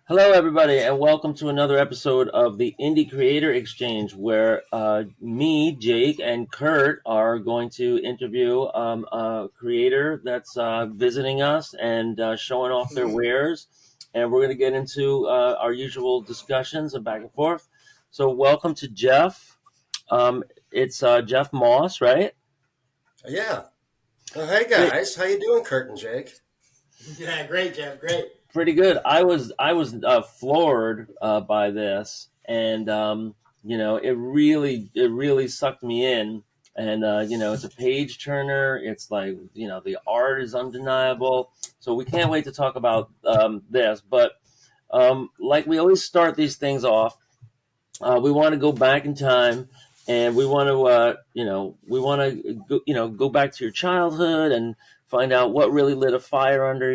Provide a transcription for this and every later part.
Hello, everybody, and welcome to another episode of the Indie Creator Exchange, where me, Jake, and Kurt are going to interview a creator that's visiting us and showing off their wares. And we're going to get into our usual discussions and back and forth. So, welcome to Geoff. It's Geoff Mosse, right? Yeah. Well, hey Great. guys, how you doing, Kurt and Jake? Yeah, great, Jeff. Great. Pretty good. I was floored by this, and it really sucked me in. And it's a page turner. It's like the art is undeniable. So we can't wait to talk about this. But like we always start these things off, we want to go back in time, and we want to go back to your childhood and find out what really lit a fire under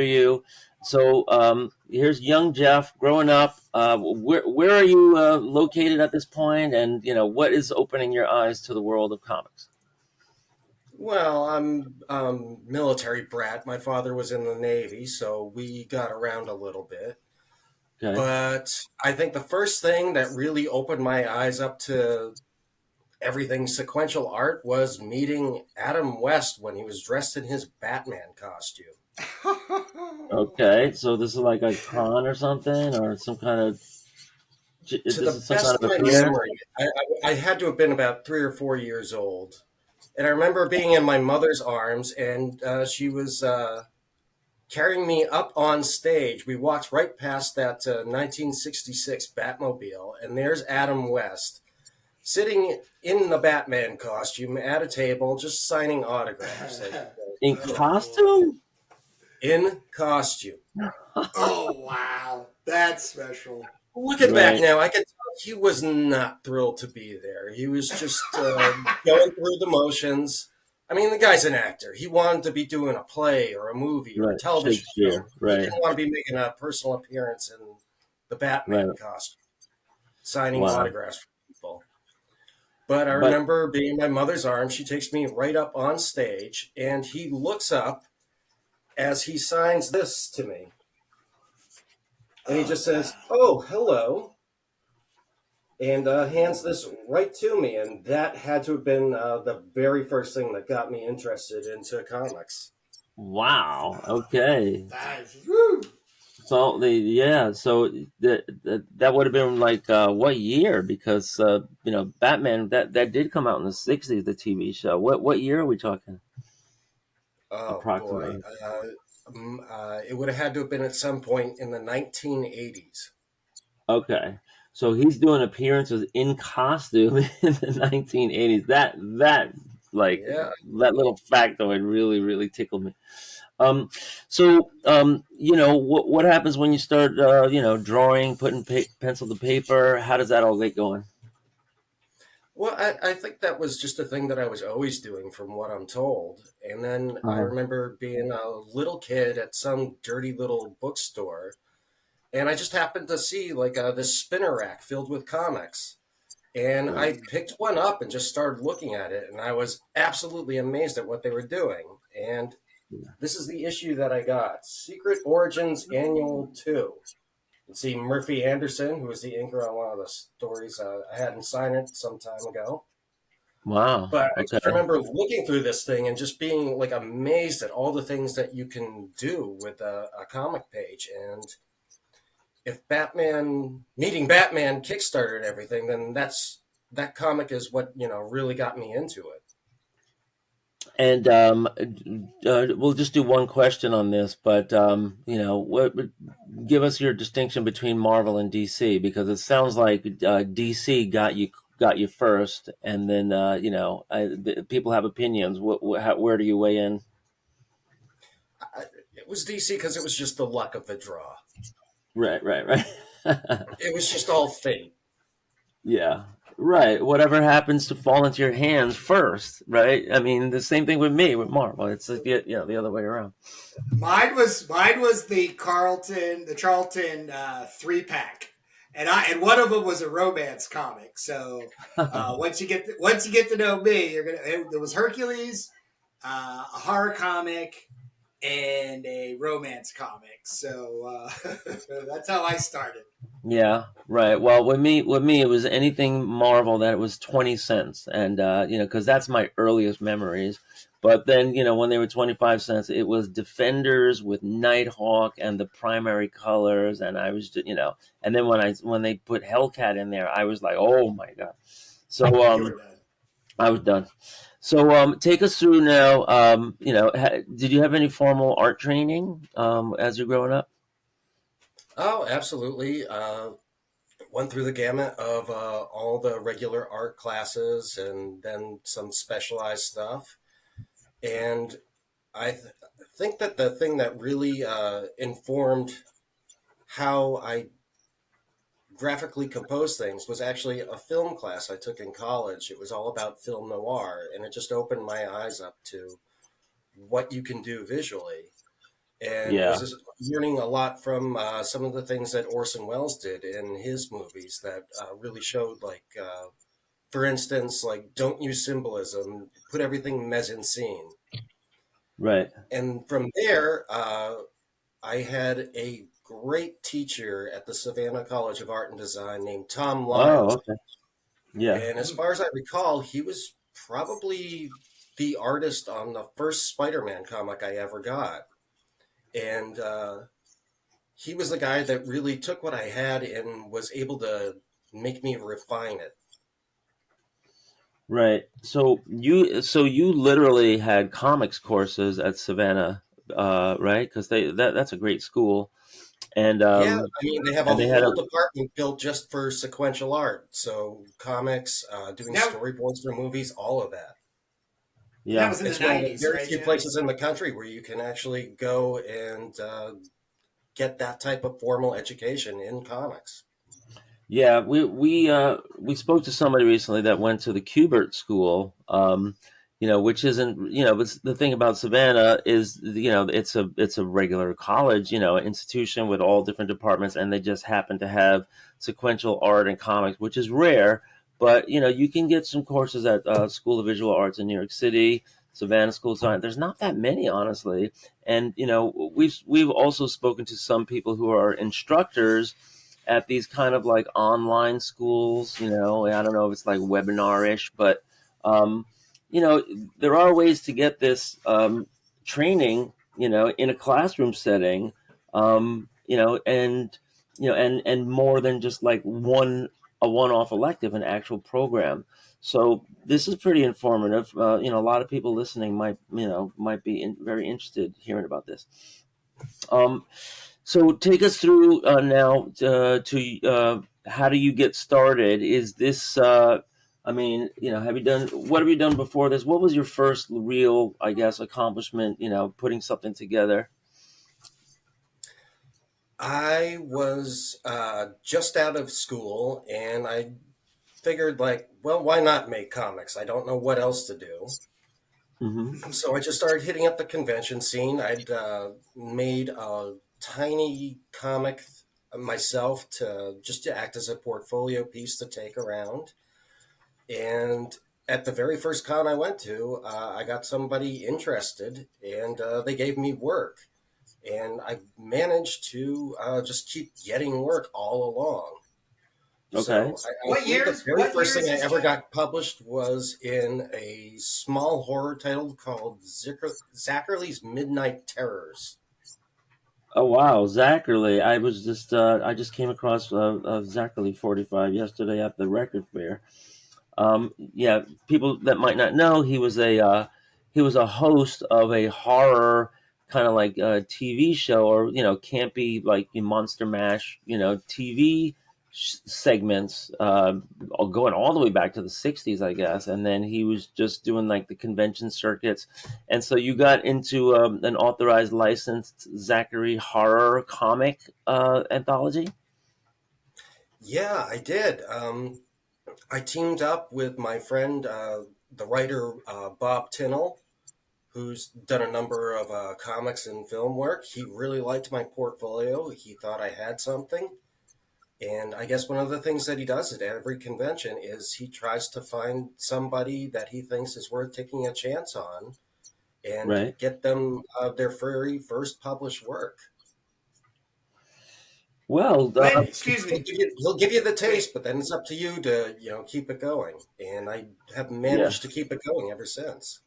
you. So here's young Geoff growing up. Where are you located at this point, and what is opening your eyes to the world of comics? Well, I'm military brat. My father was in the Navy, so we got around a little bit. Okay. But I think the first thing that really opened my eyes up to everything sequential art was meeting Adam West when he was dressed in his Batman costume. Okay, so this is like a con or something, or some kind of this To the is some kind best of of my appearance. memory, I had to have been about 3 or 4 years old. And I remember being in my mother's arms, and she was carrying me up on stage. We walked right past that 1966 Batmobile, and there's Adam West sitting in the Batman costume at a table, just signing autographs, like In Oh boy. costume? in costume. Oh wow, that's special. Looking back Right, now, I could tell he was not thrilled to be there. He was just going through the motions. I mean, the guy's an actor. He wanted to be doing a play or a movie or a right. television show. Shakespeare. He Right, didn't want to be making a personal appearance in the right. Batman costume, signing Wow. autographs for people. But I But remember being in my mother's arms. She takes me right up on stage, and he looks up as he signs this to me. And he Oh just wow. says, "Oh, hello," and hands this right to me. And that had to have been the very first thing that got me interested into comics. wow. Oh, Okay. that is woo. So so that would have been like what year? Because Batman that did come out in the '60s, the TV show. What year are we talking Oh boy, approximately? it would have had to have been at some point in the 1980s. Okay. So he's doing appearances in costume in the 1980s. That like Yeah. that little factoid really tickled me. Um, what happens when you start, drawing, putting pencil to paper? How does that all get going? Well, I think that was just a thing that I was always doing from what I'm told. And then I Uh-huh. remember being a little kid at some dirty little bookstore, and I just happened to see like this spinner rack filled with comics. And Right. I picked one up and just started looking at it, and I was absolutely amazed at what they were doing. And this is the issue that I got: Secret Origins Annual 2. You see Murphy Anderson, who was the inker on one of the stories. I had him sign it some time ago. Wow. But I Okay. just remember looking through this thing and just being like amazed at all the things that you can do with a comic page. And if Batman meeting Batman kickstarted everything, then that comic is what really got me into it. And we'll just do one question on this, but give us your distinction between Marvel and DC, because it sounds like DC got you first, and then people have opinions. Where do you weigh in? It was DC because it was just the luck of the draw. Right. It was just all fate. Yeah, right. Whatever happens to fall into your hands first, right? I mean, the same thing with me with Marvel. It's like the other way around. Mine was the Charlton 3 pack, and one of them was a romance comic. So once you get to know me, you're gonna. There was Hercules, a horror comic, and a romance comic. So that's how I started. Yeah, right. Well, with me, it was anything Marvel that it was 20 cents, and because that's my earliest memories. But then, when they were 25 cents, it was Defenders with Nighthawk and the primary colors, and I was, and then when they put Hellcat in there, I was like, oh my god. So You were done. I was done. So take us through now. Did you have any formal art training as you're growing up? Oh, absolutely. Went through the gamut of all the regular art classes and then some specialized stuff. And I think that the thing that really informed how I graphically compose things was actually a film class I took in college. It was all about film noir, and it just opened my eyes up to what you can do visually. And it was Yeah. just learning a lot from some of the things that Orson Welles did in his movies that really showed, like, for instance, like, don't use symbolism, put everything mise en scene. Right. And from there, I had a great teacher at the Savannah College of Art and Design named Tom Oh, Lyle. okay. Yeah. And as Mm. far as I recall, he was probably the artist on the first Spider-Man comic I ever got. And he was the guy that really took what I had and was able to make me refine it. Right. So you literally had comics courses at Savannah, right? Because that's a great school, and Yeah, um, I mean, they have a and they had a whole department built just for sequential art. So comics, doing That storyboards for movies, all of that. that yeah. was in the It's one of the '90s, very right, few Geoff? places in the country where you can actually go and get that type of formal education in comics. Yeah, we spoke to somebody recently that went to the Kubert School, which isn't, but the thing about Savannah is, it's a regular college, institution with all different departments, and they just happen to have sequential art and comics, which is rare. But you can get some courses at School of Visual Arts in New York City, Savannah School of Design. There's not that many, honestly, and we've also spoken to some people who are instructors at these kind of like online schools. I don't know if it's like webinar-ish, but um, you know there are ways to get this training in a classroom setting, and more than just like a one-off elective, an actual program. So this is pretty informative. A lot of people listening might be very interested hearing about this. So take us through now to how do you get started? Is this, what have you done before this? What was your first real, I guess, accomplishment, putting something together? I was just out of school and I figured, like, well, why not make comics? I don't know what else to do. Hmm. So I just started hitting up the convention scene. I'd made a tiny comic myself to just to act as a portfolio piece to take around. And at the very first con I went to, I got somebody interested and they gave me work. And I managed to just keep getting work all along. Okay. So I What believe the years? very What first year thing is I this, ever Geoff? got published was in a small horror title called Zachary Midnight Terrors. Oh wow, Zachary! I just came across Zachary 45 yesterday at the record fair. Yeah, people that might not know, he was a host of a horror kind of like TV show, or campy like Monster Mash, TV segments, going all the way back to the '60s, I guess. And then he was just doing like the convention circuits, and so you got into an authorized, licensed Zachary horror comic anthology. Yeah, I did. I teamed up with my friend, the writer Bob Tinnell, who's done a number of comics and film work. He really liked my portfolio. He thought I had something. And I guess one of the things that he does at every convention is he tries to find somebody that he thinks is worth taking a chance on and Right. get them their very first published work. Well, When, excuse He'll me, give he'll give you the wait, taste, but then it's up to you to, keep it going. And I have yeah. managed to keep it going ever since.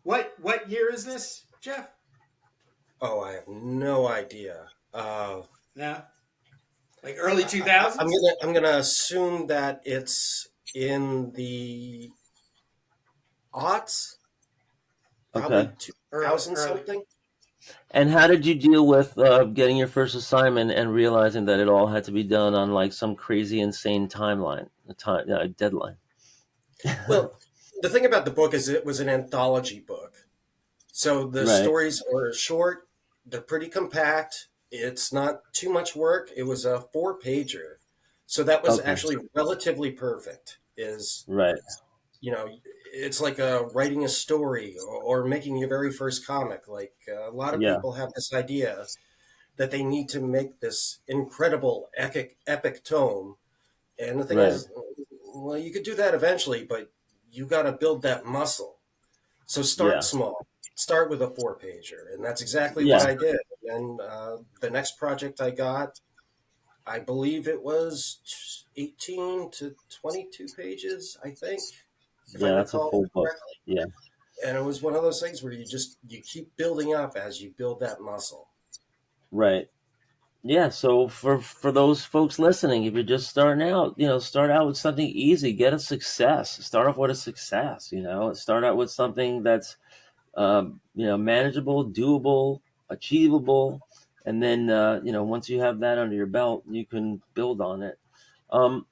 what year is this, Geoff? Oh, I have no idea. No, like early two I'm thousands gonna assume that it's in the aughts, Okay. probably early 2000 early. something. And how did you deal with getting your first assignment and realizing that it all had to be done on like some crazy, insane timeline, a time deadline? Well, the thing about the book is it was an anthology book. So the Right. stories are short, they're pretty compact. It's not too much work. It was a 4-pager. So that was Okay. actually relatively perfect. Is, Right. it's like writing a story or making your very first comic. Like a lot of Yeah. people have this idea that they need to make this incredible epic tome. And the thing Right. is, well, you could do that eventually, but you got to build that muscle. So start Yeah. small. Start with a 4-pager, and that's exactly what Yeah. I did. And the next project I got, I believe it was 18 to 22 pages, I think, if I Yeah. That's a recall full book. correctly. Yeah. And it was one of those things where you keep building up as you build that muscle. Right. Yeah. So for those folks listening, if you're just starting out, start out with something easy. Get a success. Start off with a success. Start out with something that's manageable, doable, achievable, and then once you have that under your belt, you can build on it. Um,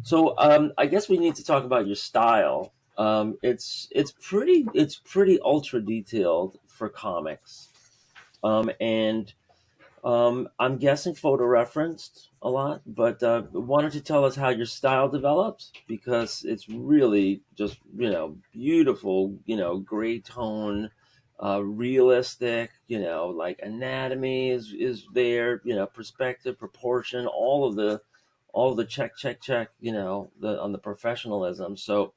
so I guess we need to talk about your style. It's pretty ultra detailed for comics, and I'm guessing photo referenced a lot, but why don't you tell us how your style develops? Because it's really just, beautiful, gray tone, realistic, like anatomy is there, perspective, proportion, all of the check, on the professionalism. So,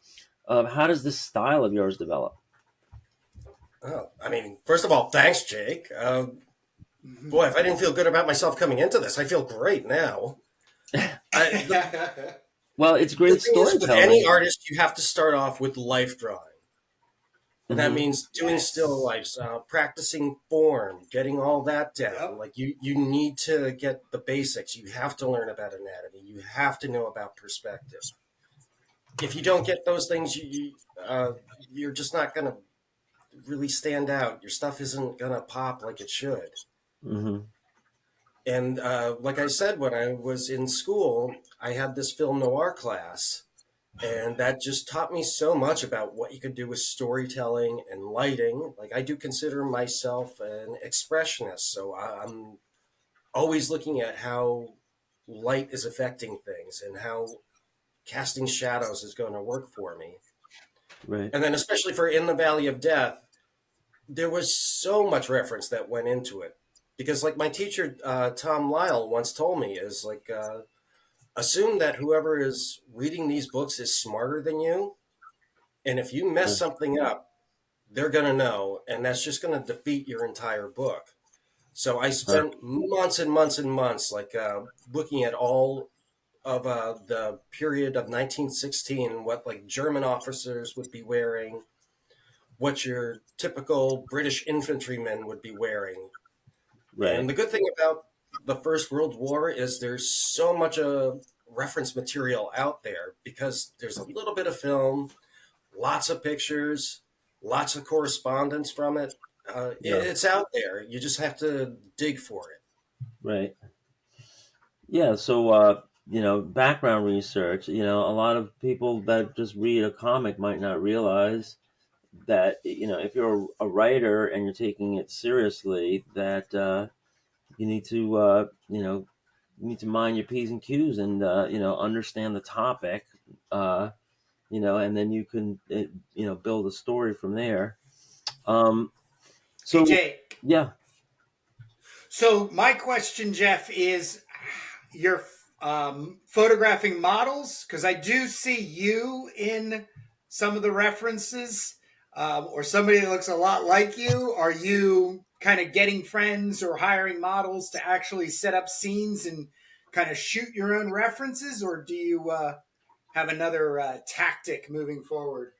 how does this style of yours develop? Oh, I mean, first of all, thanks, Jake. Mhm. Boy, if I didn't feel good about myself coming into this, I feel great now. I, the, Well, it's the great thing is, with any storytelling. artist, you have to start off with life drawing. And that Hmm. means doing still Yes. lifes, practicing form, getting all that down. Yep. Like you need to get the basics. You have to learn about anatomy. You have to know about perspective. If you don't get those things, you're just not going to really stand out. Your stuff isn't going to pop like it should. Hmm. And like I said, when I was in school, I had this film noir class, and that just taught me so much about what you could do with storytelling and lighting. Like I do consider myself an expressionist, so I'm always looking at how light is affecting things and how casting shadows is going to work for me. Right. And then especially for In the Valley of Death, there was so much reference that went into it. Because like my teacher Tom Lyle once told me is like assume that whoever is reading these books is smarter than you, and if you mess something up, they're going to know, and that's just going to defeat your entire book. So I Uh, spent months and months and months, like looking at all of the period of 1916 and what like German officers would be wearing, what your typical British infantryman would be wearing. right. And the good thing about the First World War is there's so much reference material out there because there's a little bit of film, lots of pictures, lots of correspondence from it. Yeah. It's out there. You just have to dig for it. Right. Yeah. So, background research, a lot of people that just read a comic might not realize that, if you're a writer and you're taking it seriously, that, you need to, you need to mind your P's and Q's and, understand the topic, uh, and then you can, build a story from there. Um, Hey, so, Jake. yeah. So my question, Geoff, is you're photographing models because I do see you in some of the references. or somebody that looks a lot like you? Are you kind of getting friends or hiring models to actually set up scenes and kind of shoot your own references, or do you have another tactic moving forward?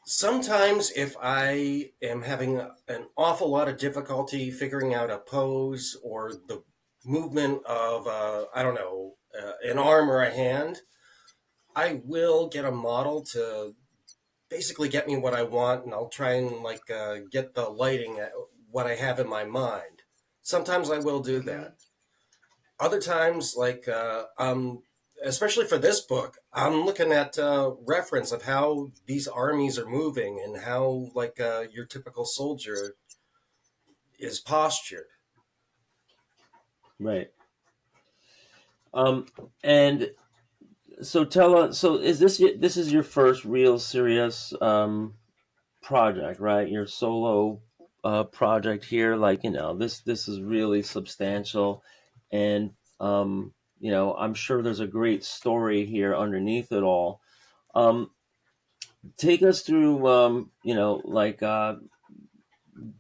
Sometimes, if I am having an awful lot of difficulty figuring out a pose or the movement of, I don't know, an arm or a hand, I will get a model to basically get me what I want, and I'll try and like get the lighting at what I have in my mind. Sometimes I will do Mm-hmm. that. Other times, like especially for this book, I'm looking at reference of how these armies are moving and how like your typical soldier is postured. Right. Um, and so tell us. So is this is your first real serious project, right? Your solo project here. Like, this is really substantial, and I'm sure there's a great story here underneath it all. Um, Take us through, like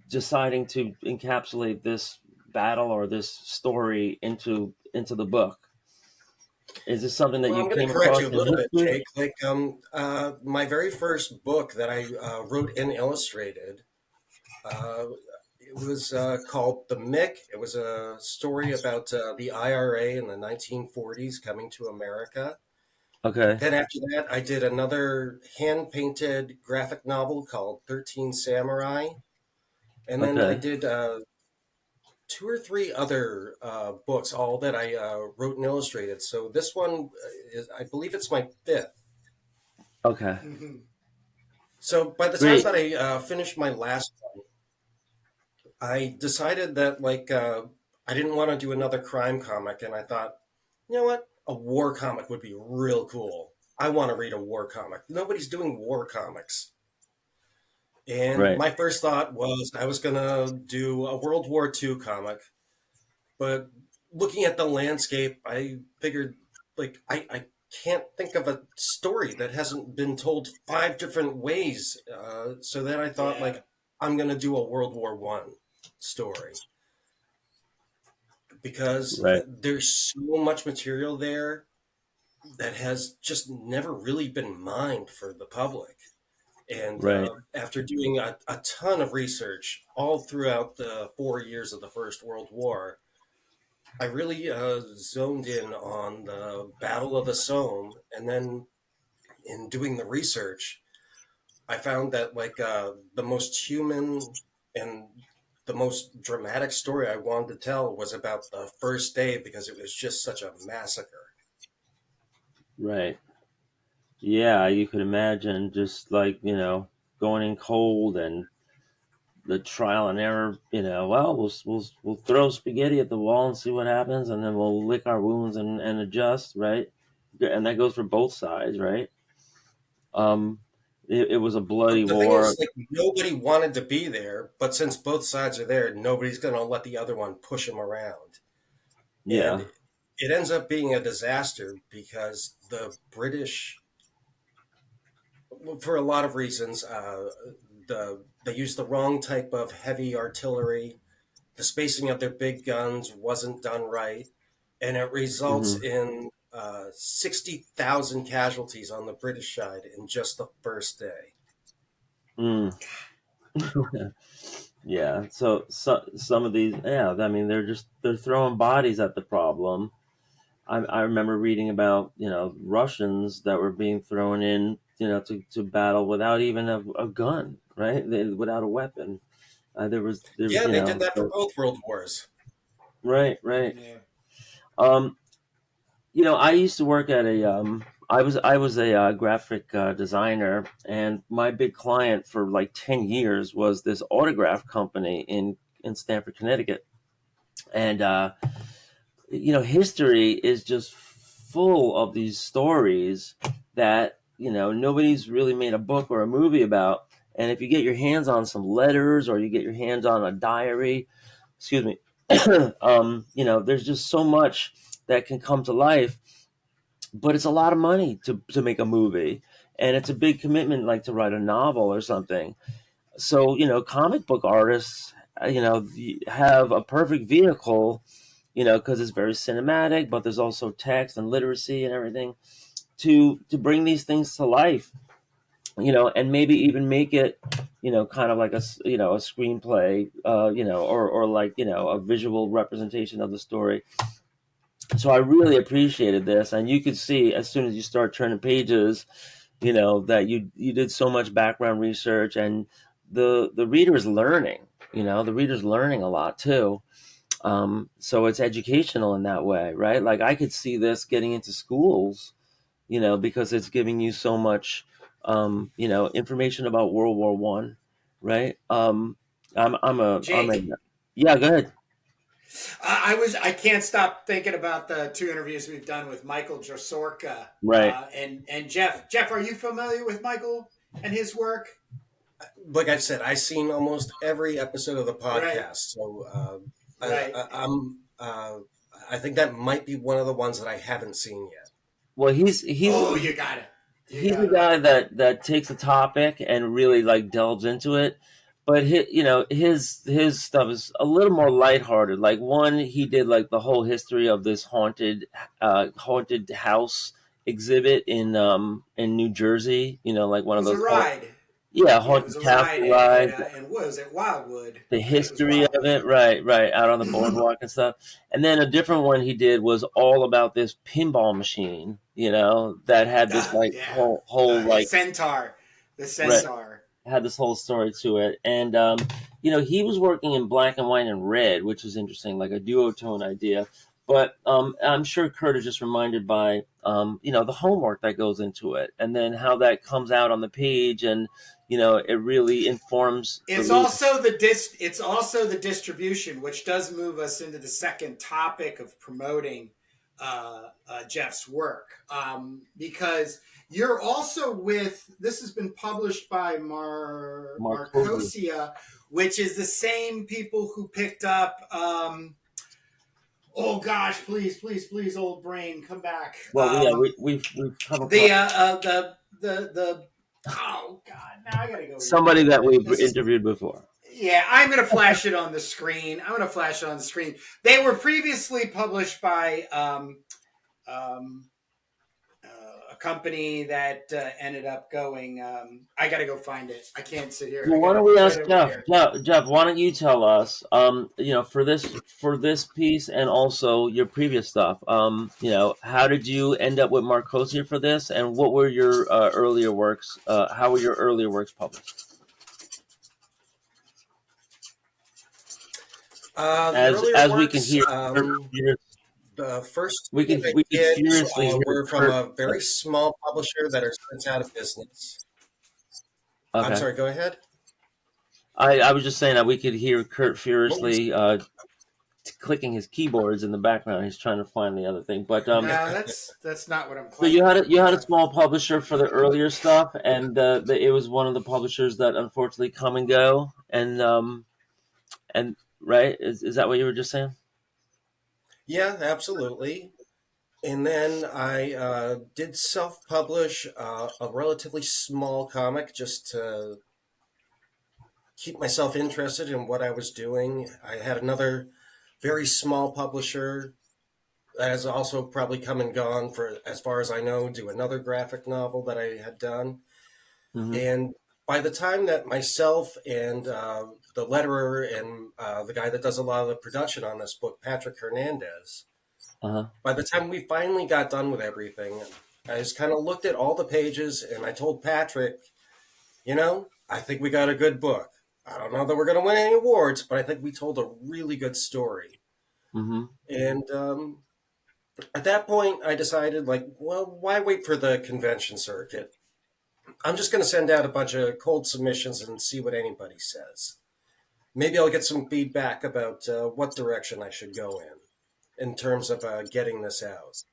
deciding to encapsulate this battle or this story into the book. Is this something that Well, you I'm going came to correct across you a in little bit, history? Jake. Like, my very first book that I wrote and illustrated, uh, it was called The Mick. It was a story about the IRA in the 1940s coming to America. Okay. Then after that, I did another hand-painted graphic novel called 13 Samurai. And then I Okay. did two or three other books, all that I wrote and illustrated. So this one is, I believe it's my fifth. Okay. Mm-hmm. So by the time Great. that I finished my last one, I decided that like I didn't want to do another crime comic, and I thought, you know what, a war comic would be real cool. I want to read a war comic. Nobody's doing war comics. And Right. my first thought was I was going to do a World War II comic, but looking at the landscape, I figured like I can't think of a story that hasn't been told five different ways. So then I thought Yeah. like I'm going to do a World War I story because Right. there's so much material there that has just never really been mined for the public. And Right. after doing a ton of research all throughout the 4 years of the First World War, I really zoned in on the Battle of the Somme. And then in doing the research, I found that like the most human and the most dramatic story I wanted to tell was about the first day because it was just such a massacre. Right. Yeah, you could imagine just like, going in cold and the trial and error, well, we'll throw spaghetti at the wall and see what happens, and then we'll lick our wounds and adjust, right? And that goes for both sides, right? Um, it was a bloody But the thing war. is, like, nobody wanted to be there, but since both sides are there, nobody's going to let the other one push them around. And Yeah. it ends up being a disaster because the British, for a lot of reasons, they used the wrong type of heavy artillery. The spacing of their big guns wasn't done right, and it results Hmm. in 60,000 casualties on the British side in just the first day. Mm. Yeah. So some of these, yeah, I mean, they're throwing bodies at the problem. I remember reading about, Russians that were being thrown in, to battle without even a gun, right? Without a weapon. There, Yeah, they did that for so, both world wars. right, right. Yeah. Um, I used to work at I was a graphic designer, and my big client for like 10 years was this autograph company in Stamford, Connecticut, and history is just full of these stories that nobody's really made a book or a movie about. And if you get your hands on some letters or you get your hands on a diary, excuse me, there's just so much that can come to life, but it's a lot of money to make a movie. and it's a big commitment, like to write a novel or something. So, comic book artists, have a perfect vehicle, because it's very cinematic, but there's also text and literacy and everything to bring these things to life, and maybe even make it, kind of like a screenplay, or like, a visual representation of the story. So I really appreciated this, and you could see as soon as you start turning pages, that you did so much background research, and the reader is learning. The reader's learning a lot too. So it's educational in that way, right? Like I could see this getting into schools, because it's giving you so much, information about World War One, right? I'm a, Jake, yeah. Go ahead. I can't stop thinking about the two interviews we've done with Michael Jasorka Right. and Jeff. Jeff, are you familiar with Michael and his work? Like I said, I've seen almost every episode of the Right, podcast, so right. I think that might be one of the ones that I haven't seen yet. Well, he's Oh, you got it. You he's a got it. guy that takes a topic and really like delves into it, but his stuff is a little more lighthearted. Like one, he did like the whole history of this haunted house exhibit in New Jersey. Like It one of was a those ride. Yeah, it was haunted a ride castle rides, and what was it? Wildwood. the I think it was history of Wildwood. it, right, out on the boardwalk and stuff. And then a different one he did was all about this pinball machine, that had this like Yeah, whole the like centaur, the right, centaur. had this whole story to it. And he was working in black and white and red, which is interesting, like a duotone idea. But I'm sure Kurt is just reminded by the homework that goes into it, and then how that comes out on the page, and it really informs the It's reader. also it's also the distribution, which does move us into the second topic of promoting Jeff's work, because you're also with this has been published by Mark Posey. Marcosia, which is the same people who picked up. Oh gosh, please, please, please, old brain, come back. Well, yeah, we've come across The the oh god, now I gotta go somebody reload that it. we've This is interviewed before. yeah, I'm gonna flash it on the screen. I'm gonna flash it on the screen. They were previously published by um, a company that ended up going. I gotta go find it. I can't sit here. I Well, why got don't it we right ask over Jeff? here. Jeff, why don't you tell us, for this piece and also your previous stuff, how did you end up with Marcosia for this, and what were your earlier works? How were your earlier works published? The earlier As we can works, hear, the first we two can that I we can did furiously hear were from Kurt. a very small publisher that are since out of business. I'm Okay, sorry, go ahead. I was just saying that we could hear Kurt What was furiously clicking his keyboards in the background. He's trying to find the other thing, but No, that's not what I'm so you clicking. had a small publisher for the earlier stuff, and it was one of the publishers that unfortunately come and go, and right, is that what you were just saying? Yeah, absolutely. And then I did self-publish a relatively small comic just to keep myself interested in what I was doing. I had another very small publisher that has also probably come and gone for, as far as I know, do another graphic novel that I had done. Mm-hmm. And by the time that myself and the letterer and the guy that does a lot of the production on this book, Patrick Hernandez, Uh-huh. by the time we finally got done with everything, I just kind of looked at all the pages and I told Patrick, I think we got a good book. I don't know that we're going to win any awards, but I think we told a really good story. Mm-hmm. And at that point, I decided, like, well, why wait for the convention circuit? I'm just going to send out a bunch of cold submissions and see what anybody says. Maybe I'll get some feedback about what direction I should go in terms of getting this out.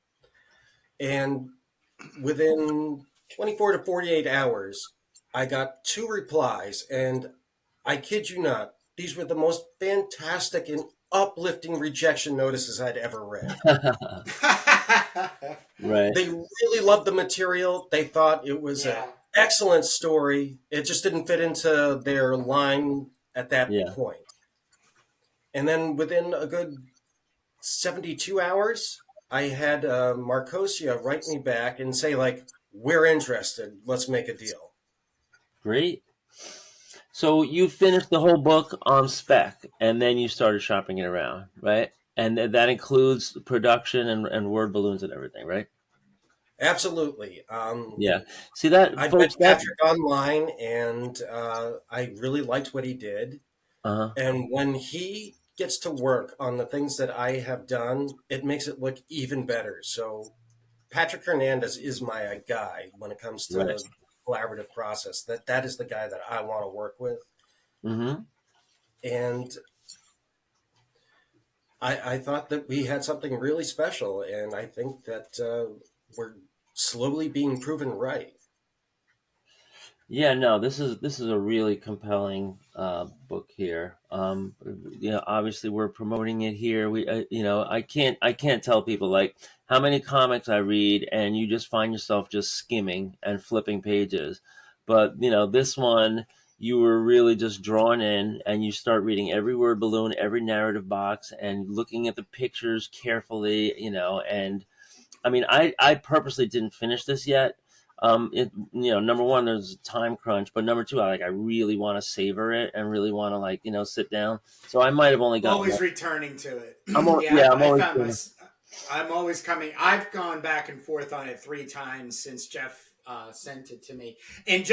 And within 24 to 48 hours, I got 2 replies, and I kid you not, these were the most fantastic and uplifting rejection notices I'd ever read. Right. They really loved the material. They thought it was an Yeah. excellent story. It just didn't fit into their line at that Yeah. point. And then within a good 72 hours, I had Marcosia write me back and say, like, we're interested. Let's make a deal. Great. So you finished the whole book on spec, and then you started shopping it around, right? And that includes production and word balloons and everything, right? Absolutely. Yeah. See that, I met folks? That. Patrick online, and I really liked what he did. Uh-huh. And when he gets to work on the things that I have done, it makes it look even better. So Patrick Hernandez is my guy when it comes Right. to collaborative process. That is the guy that I want to work with. Mm-hmm. And I thought that we had something really special, and I think that we're slowly being proven right. Yeah, no, this is a really compelling book here. Obviously we're promoting it here. I can't tell people like how many comics I read, and you just find yourself just skimming and flipping pages. But this one, you were really just drawn in, and you start reading every word balloon, every narrative box, and looking at the pictures carefully. And I mean, I purposely didn't finish this yet. Number one, there's a time crunch, but number two, I really want to savor it and really want to sit down. So I might have only gotten Always one. returning to it. Yeah, Yeah, I'm I always found my. doing. I'm always coming. I've gone back and forth on it 3 times since Geoff sent it to me. And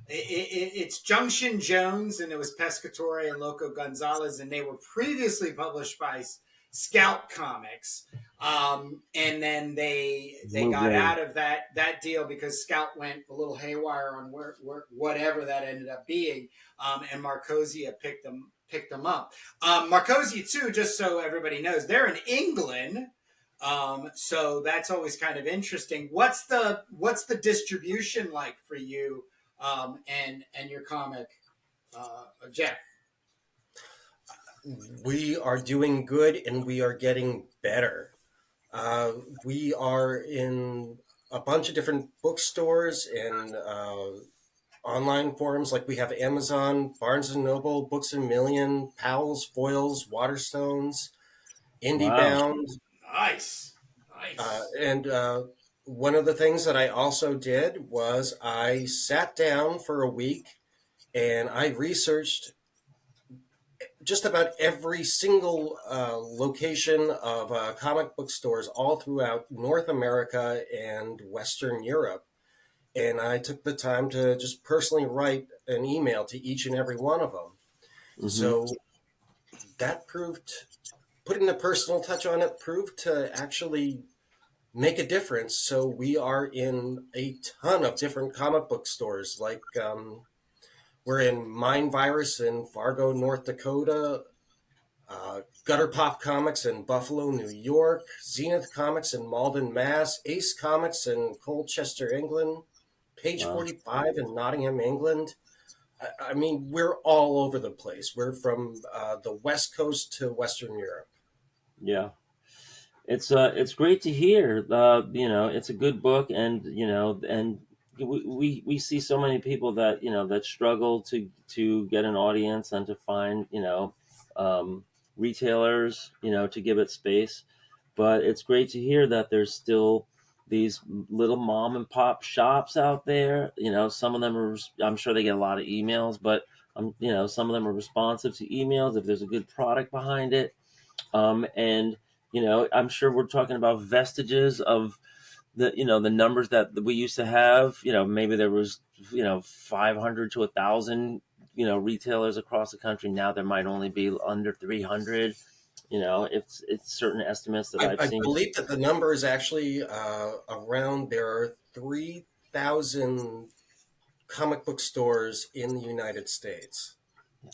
it's Junction Jones, and it was Pescatore and Loco Gonzalez, and they were previously published by Scout Comics. And then they Moved got over. out of that deal because Scout went a little haywire on whatever that ended up being, and Marcosia picked them up. Marcosia too, just so everybody knows, they're in England. So that's always kind of interesting. What's the distribution like for you and your comic, Geoff? We are doing good, and we are getting better. Uh, we are in a bunch of different bookstores and online forums. Like we have Amazon, Barnes and Noble, Books a Million, Powell's, Foils, Waterstones, Wow. IndieBound, Nice, nice. and one of the things that I also did was I sat down for a week and I researched just about every single location of comic book stores all throughout North America and Western Europe. And I took the time to just personally write an email to each and every one of them. Hmm. So that proved, putting a personal touch on it, proved to actually make a difference. So we are in a ton of different comic book stores. Like we're in Mind Virus in Fargo, North Dakota, Gutter Pop Comics in Buffalo, New York, Zenith Comics in Malden, Mass, Ace Comics in Colchester, England, Page Wow. 45 in Nottingham, England. I mean, we're all over the place. We're from the West Coast to Western Europe. Yeah. It's great to hear. It's a good book, and we see so many people that that struggle to get an audience and to find retailers to give it space. But it's great to hear that there's still these little mom and pop shops out there. Some of them are. I'm sure they get a lot of emails, but some of them are responsive to emails if there's a good product behind it. And I'm sure we're talking about vestiges of the numbers that we used to have. Maybe there was 500 to 1,000 retailers across the country. Now there might only be under 300. It's certain estimates that I've I seen. believe that the number is actually around, there are 3,000 comic book stores in the United States.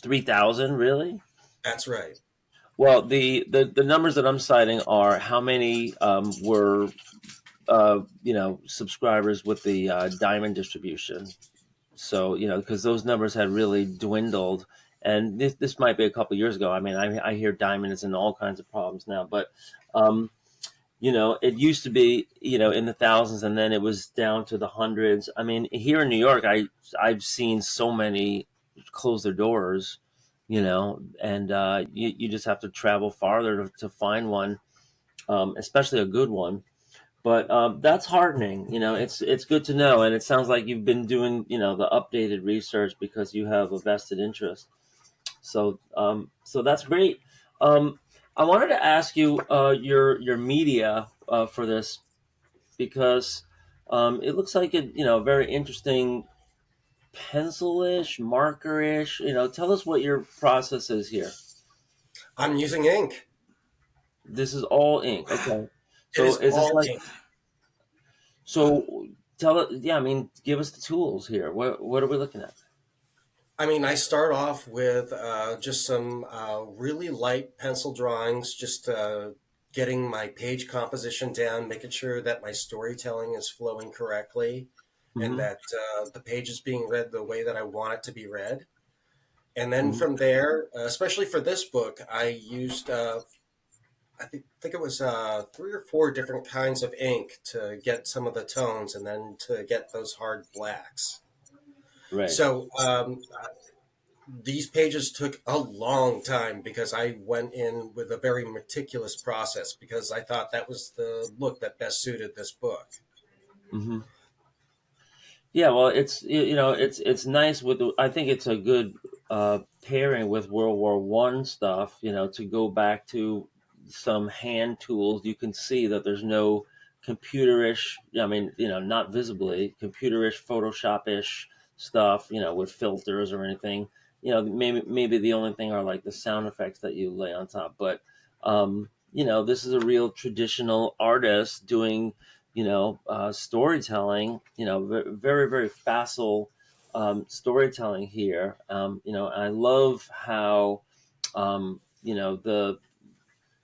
3,000, really? That's right. Well, the numbers that I'm citing are how many were subscribers with the diamond distribution. So because those numbers had really dwindled, and this might be a couple years ago. I mean, I hear diamond is in all kinds of problems now, but It used to be, in the thousands, and then it was down to the hundreds. I mean, here in New York, I've seen so many close their doors, and you just have to travel farther to find one, especially a good one. But that's heartening. It's good to know, and it sounds like you've been doing, the updated research because you have a vested interest. So that's great. Um, I wanted to ask you your media for this because it looks like very interesting pencil-ish, marker-ish. Tell us what your process is here. I'm using ink. This is all ink. Okay. It So is is this all like ink. so? Tell it. Yeah, I mean, give us the tools here. What are we looking at? I mean, I start off with just some really light pencil drawings, just getting my page composition down, making sure that my storytelling is flowing correctly and Hmm. that the page is being read the way that I want it to be read. And then Hmm. from there, especially for this book, I used, I think it was three or four different kinds of ink to get some of the tones and then to get those hard blacks. Right. So these pages took a long time because I went in with a very meticulous process because I thought that was the look that best suited this book. Hmm. Yeah, well, it's nice with I think it's a good pairing with World War I stuff. To go back to some hand tools, you can see that there's no computerish. I mean, not visibly computerish, Photoshop-ish stuff. With filters or anything. Maybe the only thing are like the sound effects that you lay on top. But this is a real traditional artist doing storytelling, very, very facile storytelling here. I love how,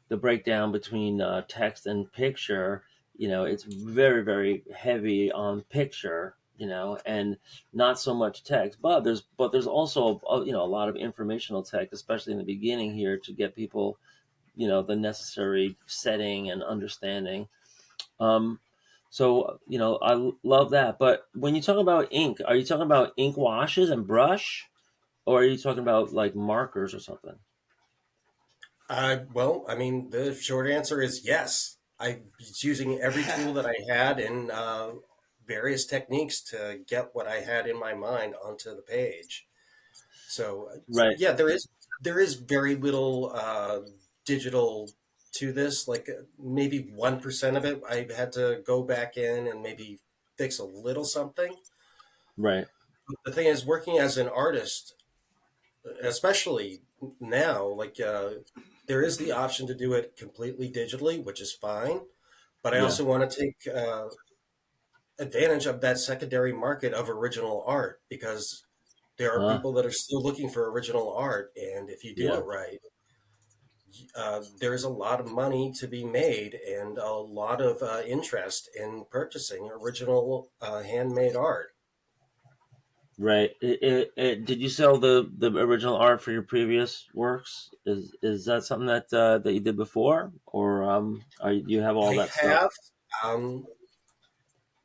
the breakdown between text and picture, it's very, very heavy on picture, and not so much text, but there's also, a lot of informational text, especially in the beginning here to get people, the necessary setting and understanding. um, so, love that. But when you talk about ink, are you talking about ink washes and brush, or are you talking about like markers or something? Well, I mean, the short answer is yes. I was using every tool that I had and various techniques to get what I had in my mind onto the page. So Right. yeah, there is very little digital to this. Like maybe 1% of it, I had to go back in and maybe fix a little something. Right. The thing is, working as an artist, especially now, like there is the option to do it completely digitally, which is fine. But I Yeah. also want to take advantage of that secondary market of original art because there are Huh. people that are still looking for original art, and if you do Yeah. it right, there's a lot of money to be made and a lot of interest in purchasing original handmade art. Right. Did you sell the original art for your previous works? Is that something that you did before, or do you have all I that stuff? have um,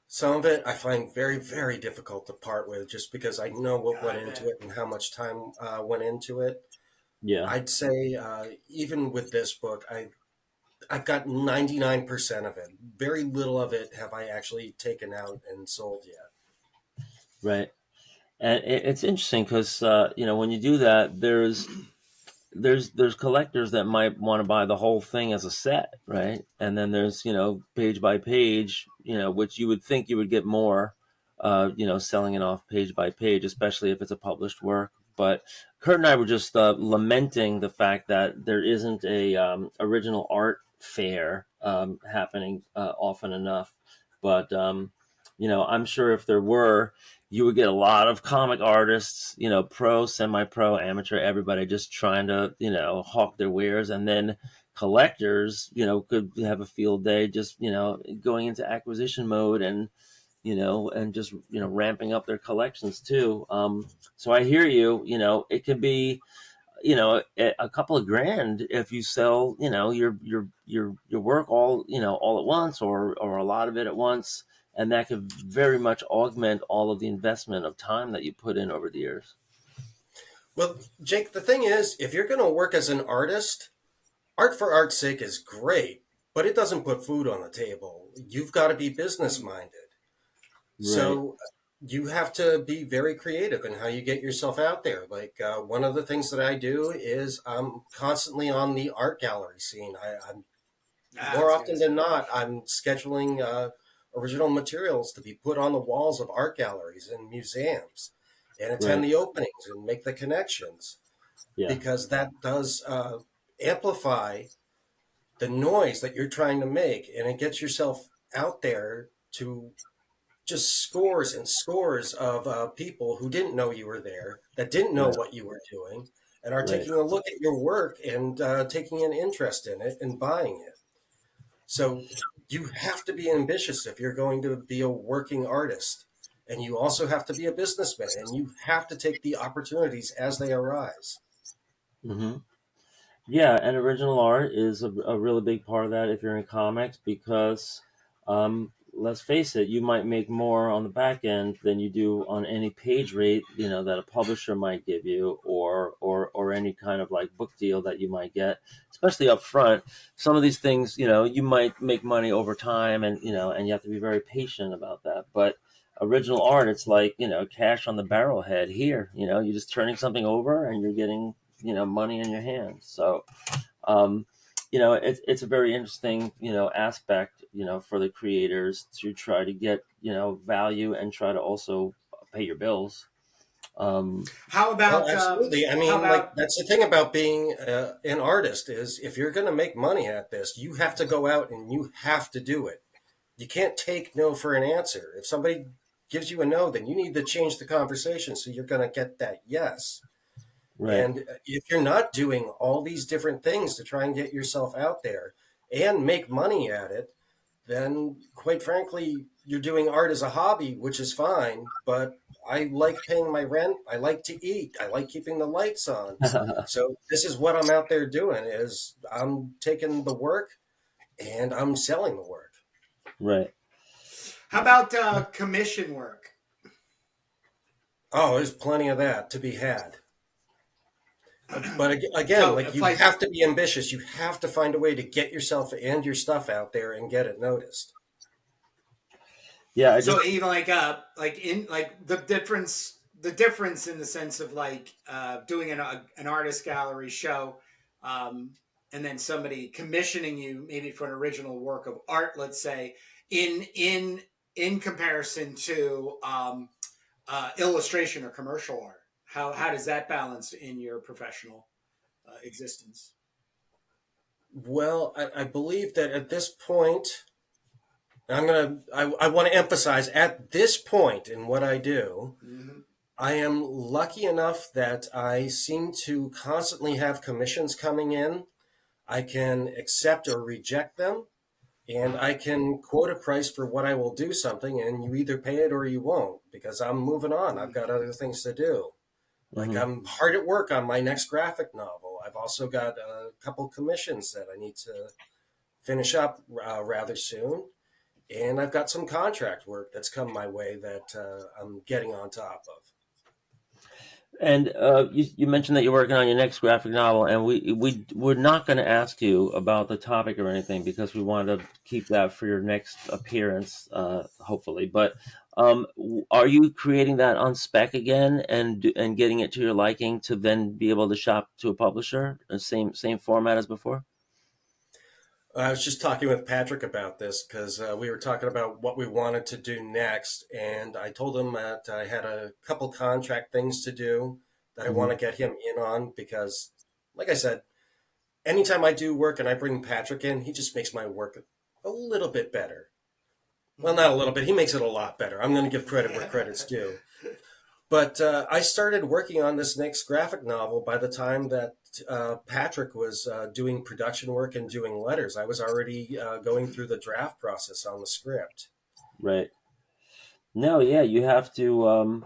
some of it I find very, very difficult to part with just because I know what Yeah, went I into bet. it and how much time went into it. Yeah. I'd say even with this book, I've got 99% of it. Very little of it have I actually taken out and sold yet. Right. And it's interesting because when you do that, there's collectors that might want to buy the whole thing as a set, right? And then there's page by page, which you would think you would get more, selling it off page by page, especially if it's a published work. But Kurt and I were just lamenting the fact that there isn't a original art fair happening often enough. But I'm sure if there were, you would get a lot of comic artists, pro, semi-pro, amateur, everybody just trying to, hawk their wares, and then collectors, could have a field day just, going into acquisition mode and just, ramping up their collections too. So I hear you. It can be a couple of grand if you sell, your work all, all at once, or a lot of it at once, and that could very much augment all of the investment of time that you put in over the years. Well, Jake, the thing is, if you're going to work as an artist, art for art's sake is great, but it doesn't put food on the table. You've got to be business minded. Right. So you have to be very creative in how you get yourself out there. Like one of the things that I do is I'm constantly on the art gallery scene. I'm Ah, I more was gonna often than say. not, I'm scheduling original materials to be put on the walls of art galleries and museums and attend Right. the openings and make the connections Yeah. because that does amplify the noise that you're trying to make, and it gets yourself out there to just scores and scores of people who didn't know you were there, that didn't know Right. what you were doing, and are Right. taking a look at your work and taking an interest in it and buying it. So you have to be ambitious if you're going to be a working artist. And you also have to be a businessman, and you have to take the opportunities as they arise. Hmm. Yeah, and original art is a really big part of that if you're in comics, because let's face it, you might make more on the back end than you do on any page rate, that a publisher might give you, or any kind of like book deal that you might get, especially up front. Some of these things, you might make money over time, and you have to be very patient about that. But original art, it's like, cash on the barrelhead here. You're just turning something over and you're getting, money in your hands. So um, it's a very interesting, aspect, for the creators to try to get, value and try to also pay your bills. um, How Well, about absolutely. I how mean, like about that's the thing about being an artist is if you're going to make money at this, you have to go out and you have to do it. You can't take no for an answer. If somebody gives you a no, then you need to change the conversation so you're going to get that yes. right. And if you're not doing all these different things to try and get yourself out there and make money at it, then quite frankly, you're doing art as a hobby, which is fine, but I like paying my rent. I like to eat. I like keeping the lights on. So this is what I'm out there doing is I'm taking the work and I'm selling the work. Right. how about commission work? Oh, there's plenty of that to be had. But again, So like if you like have to be ambitious. You have to find a way to get yourself and your stuff out there and get it noticed. Yeah, I just. so even like in like the difference in the sense of like doing an artist gallery show, um, and then somebody commissioning you maybe for an original work of art, let's say, in comparison to illustration or commercial art. How does that balance in your professional existence? Well, I believe that at this point, I want to emphasize at this point in what I do, Mm-hmm. I am lucky enough that I seem to constantly have commissions coming in. I can accept or reject them, and I can quote a price for what I will do something, and you either pay it or you won't because I'm moving on. I've got other things to do. Like Mhm. I'm hard at work on my next graphic novel. I've also got a couple commissions that I need to finish up rather soon. And I've got some contract work that's come my way that I'm getting on top of. And you mentioned that you're working on your next graphic novel, and we're not going to ask you about the topic or anything because we want to keep that for your next appearance, hopefully. But are you creating that on spec again and getting it to your liking to then be able to shop to a publisher, the same format as before? I was just talking with Patrick about this because we were talking about what we wanted to do next. And I told him that I had a couple contract things to do that I want Hmm. to get him in on because, like I said, anytime I do work and I bring Patrick in, he just makes my work a little bit better. Well, not a little bit. He makes it a lot better. I'm going to give credit where credit's due. But I started working on this next graphic novel by the time that Patrick was doing production work and doing letters. I was already going through the draft process on the script. Right. No, yeah, you have to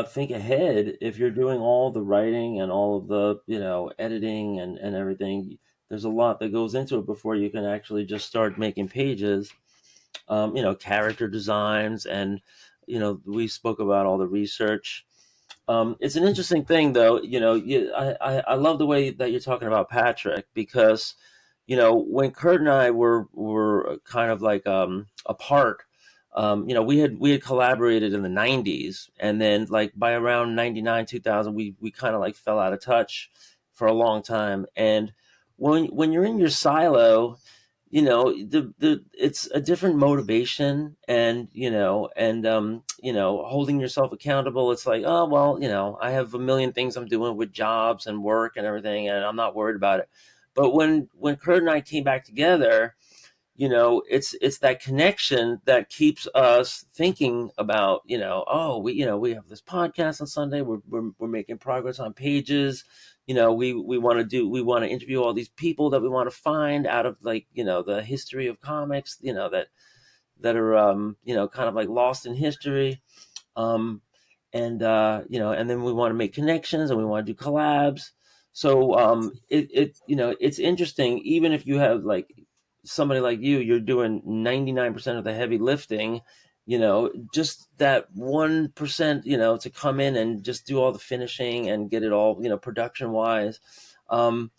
think ahead if you're doing all the writing and all of the, editing and everything. There's a lot that goes into it before you can actually just start making pages. Character designs, and we spoke about all the research. It's an interesting thing, though. I love the way that you're talking about Patrick, because when Kurt and I were kind of like apart. We had collaborated in the '90s, and then like by around '99, 2000, we kind of like fell out of touch for a long time. And when you're in your silo, the it's a different motivation, and holding yourself accountable. It's like, oh well, I have a million things I'm doing with jobs and work and everything, and I'm not worried about it. But when Kurt and I came back together, it's that connection that keeps us thinking about, oh, we have this podcast on Sunday. We're making progress on pages. We want to interview all these people that we want to find out of, like, the history of comics, that are, kind of like lost in history. Um, and then we want to make connections, and we want to do collabs. So it's interesting. Even if you have like somebody like you're doing 99% of the heavy lifting. Just that 1%, to come in and just do all the finishing and get it all, production wise. um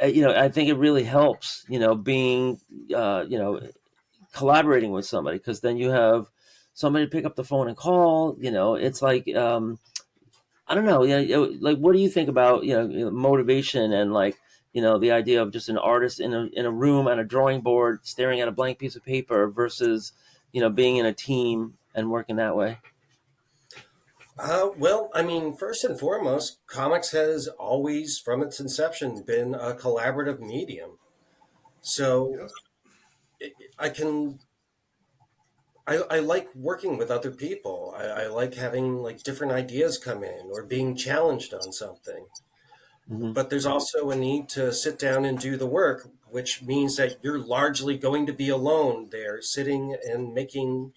I think it really helps, being, collaborating with somebody, because then you have somebody to pick up the phone and call. It's like, I don't know. Yeah, like, what do you think about, motivation, and like, the idea of just an artist in a room on a drawing board staring at a blank piece of paper versus, being in a team and working that way. Well, I mean, first and foremost, comics has always, from its inception, been a collaborative medium. So Yep. I can, I like working with other people. I like having like different ideas come in or being challenged on something. Hmm. But there's also a need to sit down and do the work, which means that you're largely going to be alone there, sitting and making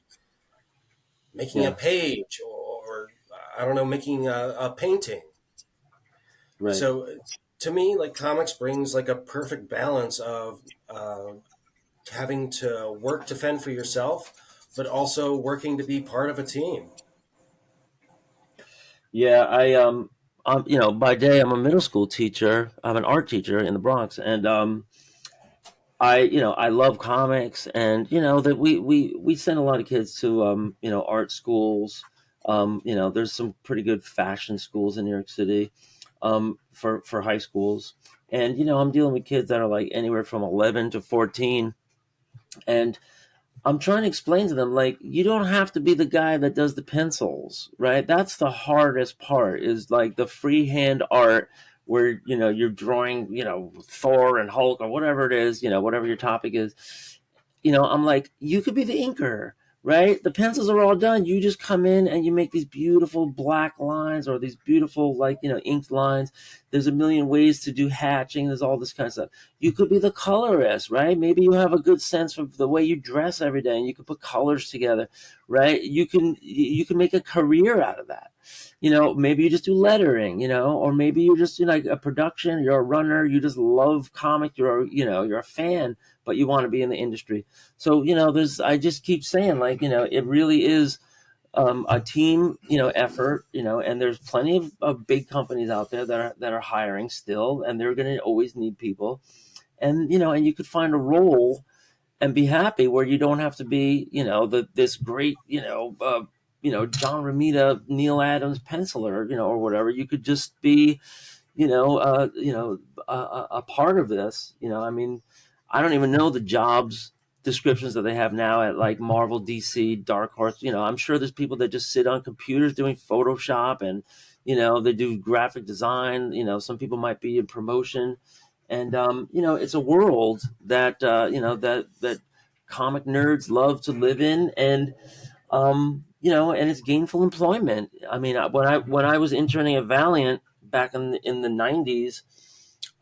a Yeah. page, or I don't know, making a painting. Right. So to me, like comics brings like a perfect balance of having to work to fend for yourself, but also working to be part of a team. Yeah. By day I'm a middle school teacher. I'm an art teacher in the Bronx, and I love comics, and that we send a lot of kids to, art schools. There's some pretty good fashion schools in New York City, for high schools. And I'm dealing with kids that are like anywhere from 11 to 14, and I'm trying to explain to them, like, you don't have to be the guy that does the pencils, right? That's the hardest part, is like the freehand art, where, you're drawing, Thor and Hulk or whatever it is, whatever your topic is. I'm like, you could be the inker, right? The pencils are all done. You just come in and you make these beautiful black lines, or these beautiful, like, inked lines. There's a million ways to do hatching. There's all this kind of stuff. You could be the colorist, right? Maybe you have a good sense of the way you dress every day, and you can put colors together, right? You can make a career out of that. Maybe you just do lettering, or maybe you're just, like, a production. You're a runner. You just love comic. You're a fan, but you want to be in the industry. So, there's, I just keep saying, like, it really is, a team, effort, and there's plenty of big companies out there that are hiring still, and they're going to always need people. And you could find a role and be happy, where you don't have to be, this great, John Romita, Neil Adams penciler, or whatever. You could just be, a part of this. I mean, I don't even know the jobs descriptions that they have now at, like, Marvel, DC, Dark Horse. I'm sure there's people that just sit on computers doing Photoshop, and they do graphic design. Some people might be in promotion, and it's a world that, that comic nerds love to live in. And and it's gainful employment. I mean, when I was interning at Valiant back in the '90s,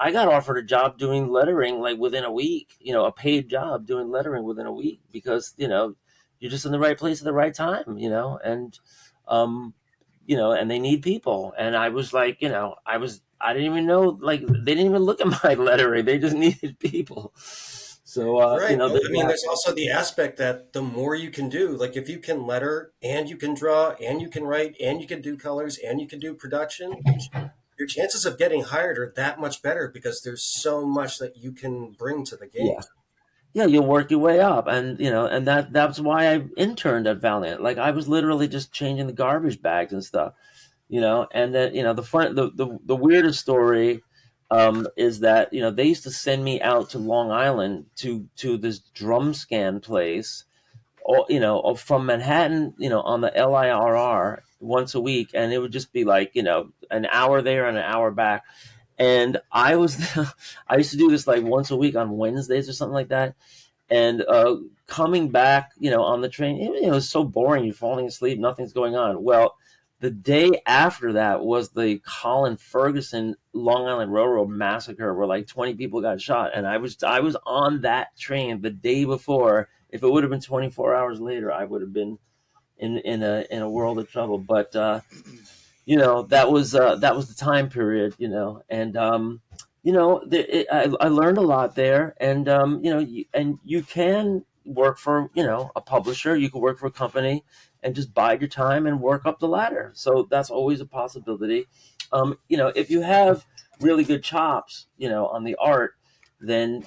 I got offered a job doing lettering, like, within a week. A paid job doing lettering within a week, because you're just in the right place at the right time, and um, and they need people. And I was like, I didn't even know, like, they didn't even look at my lettering. They just needed people. So, Right. Well, I mean, that, there's also the aspect that the more you can do, like if you can letter and you can draw and you can write and you can do colors and you can do production, your chances of getting hired are that much better because there's so much that you can bring to the yeah, game. yeah, you'll work your way up. And, and that's why I interned at Valiant. Like, I was literally just changing the garbage bags and stuff. And then, the weirdest story is that, they used to send me out to Long Island to this drum scan place, or, from Manhattan, on the LIRR once a week. And it would just be like, an hour there and an hour back. And I used to do this like once a week on Wednesdays or something like that. And coming back, on the train, it was so boring. You're falling asleep, nothing's going on. Well, the day after that was the Colin Ferguson Long Island Railroad massacre, where like 20 people got shot, and I was on that train the day before. If it would have been 24 hours later, I would have been in a world of trouble. But that was the time period, and I learned a lot there. And you can work for a publisher, you can work for a company, and just bide your time and work up the ladder. So that's always a possibility. If you have really good chops, on the art, then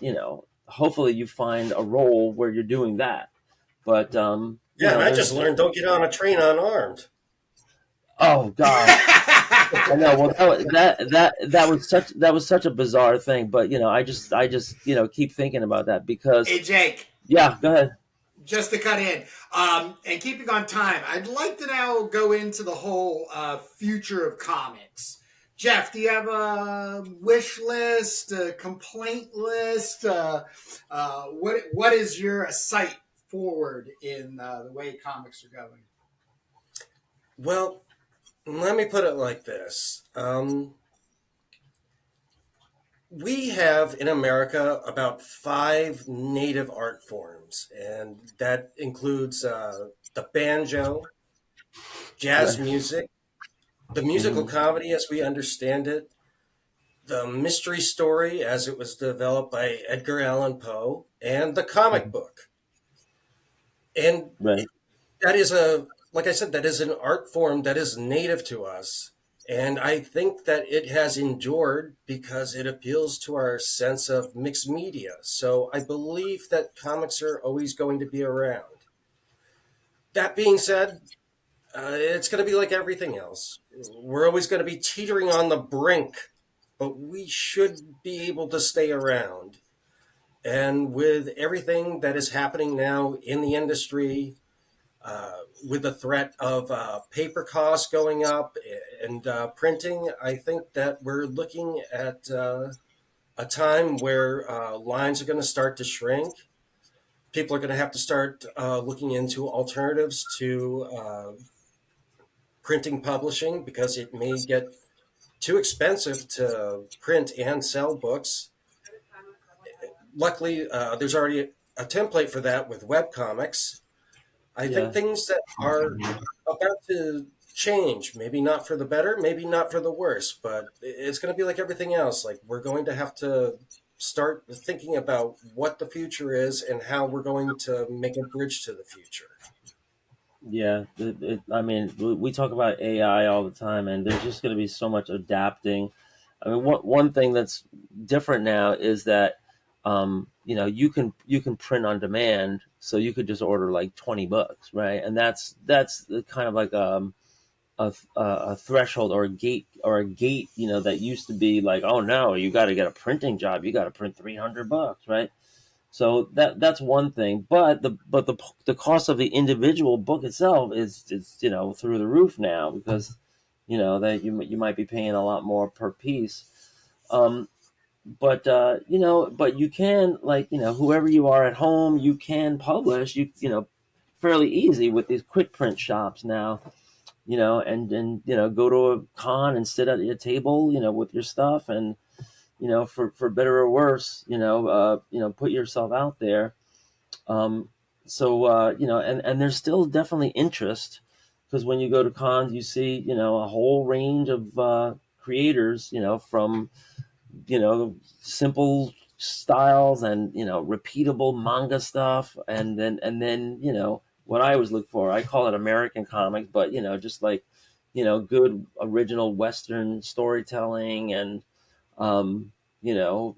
hopefully you find a role where you're doing that. But Yeah, and I just there's learned don't get on a train unarmed. oh god. I know. Well, that was such a bizarre thing, but I just keep thinking about that because Hey, Jake, yeah. Go ahead. just to cut in, and keeping on time, I'd like to now go into the whole future of comics. Geoff, do you have a wish list, a complaint list? What is your sight forward in the way comics are going? Well, let me put it like this. We have in America about five native art forms, and that includes the banjo, jazz Right. music, the musical Hmm. comedy as we understand it, the mystery story as it was developed by Edgar Allan Poe, and the comic book. And Right. that is like I said, that is an art form that is native to us. And I think that it has endured because it appeals to our sense of mixed media. So I believe that comics are always going to be around. That being said, it's going to be like everything else. We're always going to be teetering on the brink, but we should be able to stay around. And with everything that is happening now in the industry, with the threat of paper costs going up and printing, I think that we're looking at a time where lines are going to start to shrink. People are going to have to start looking into alternatives to printing publishing because it may get too expensive to print and sell books. Luckily, there's already a template for that with webcomics. I think Yeah. things that are about to change, maybe not for the better, maybe not for the worse, but it's going to be like everything else. Like we're going to have to start thinking about what the future is and how we're going to make a bridge to the future. Yeah. I mean, we talk about AI all the time, and there's just going to be so much adapting. I mean, one thing that's different now is that you can print on demand, so you could just order like 20 books, right? And that's kind of like a threshold or a gate, that used to be like, oh no, you got to get a printing job, you got to print 300 bucks, right? So that's one thing. But the cost of the individual book itself is through the roof now, because that you might be paying a lot more per piece. um but you can, like, whoever you are at home, you can publish, fairly easy with these quick print shops now, and go to a con and sit at your table, with your stuff, and for better or worse, put yourself out there. So and there's still definitely interest, because when you go to cons, you see a whole range of creators, from simple styles and repeatable manga stuff, and then what I always look for, I call it American comics, but just like good original Western storytelling, and um, you know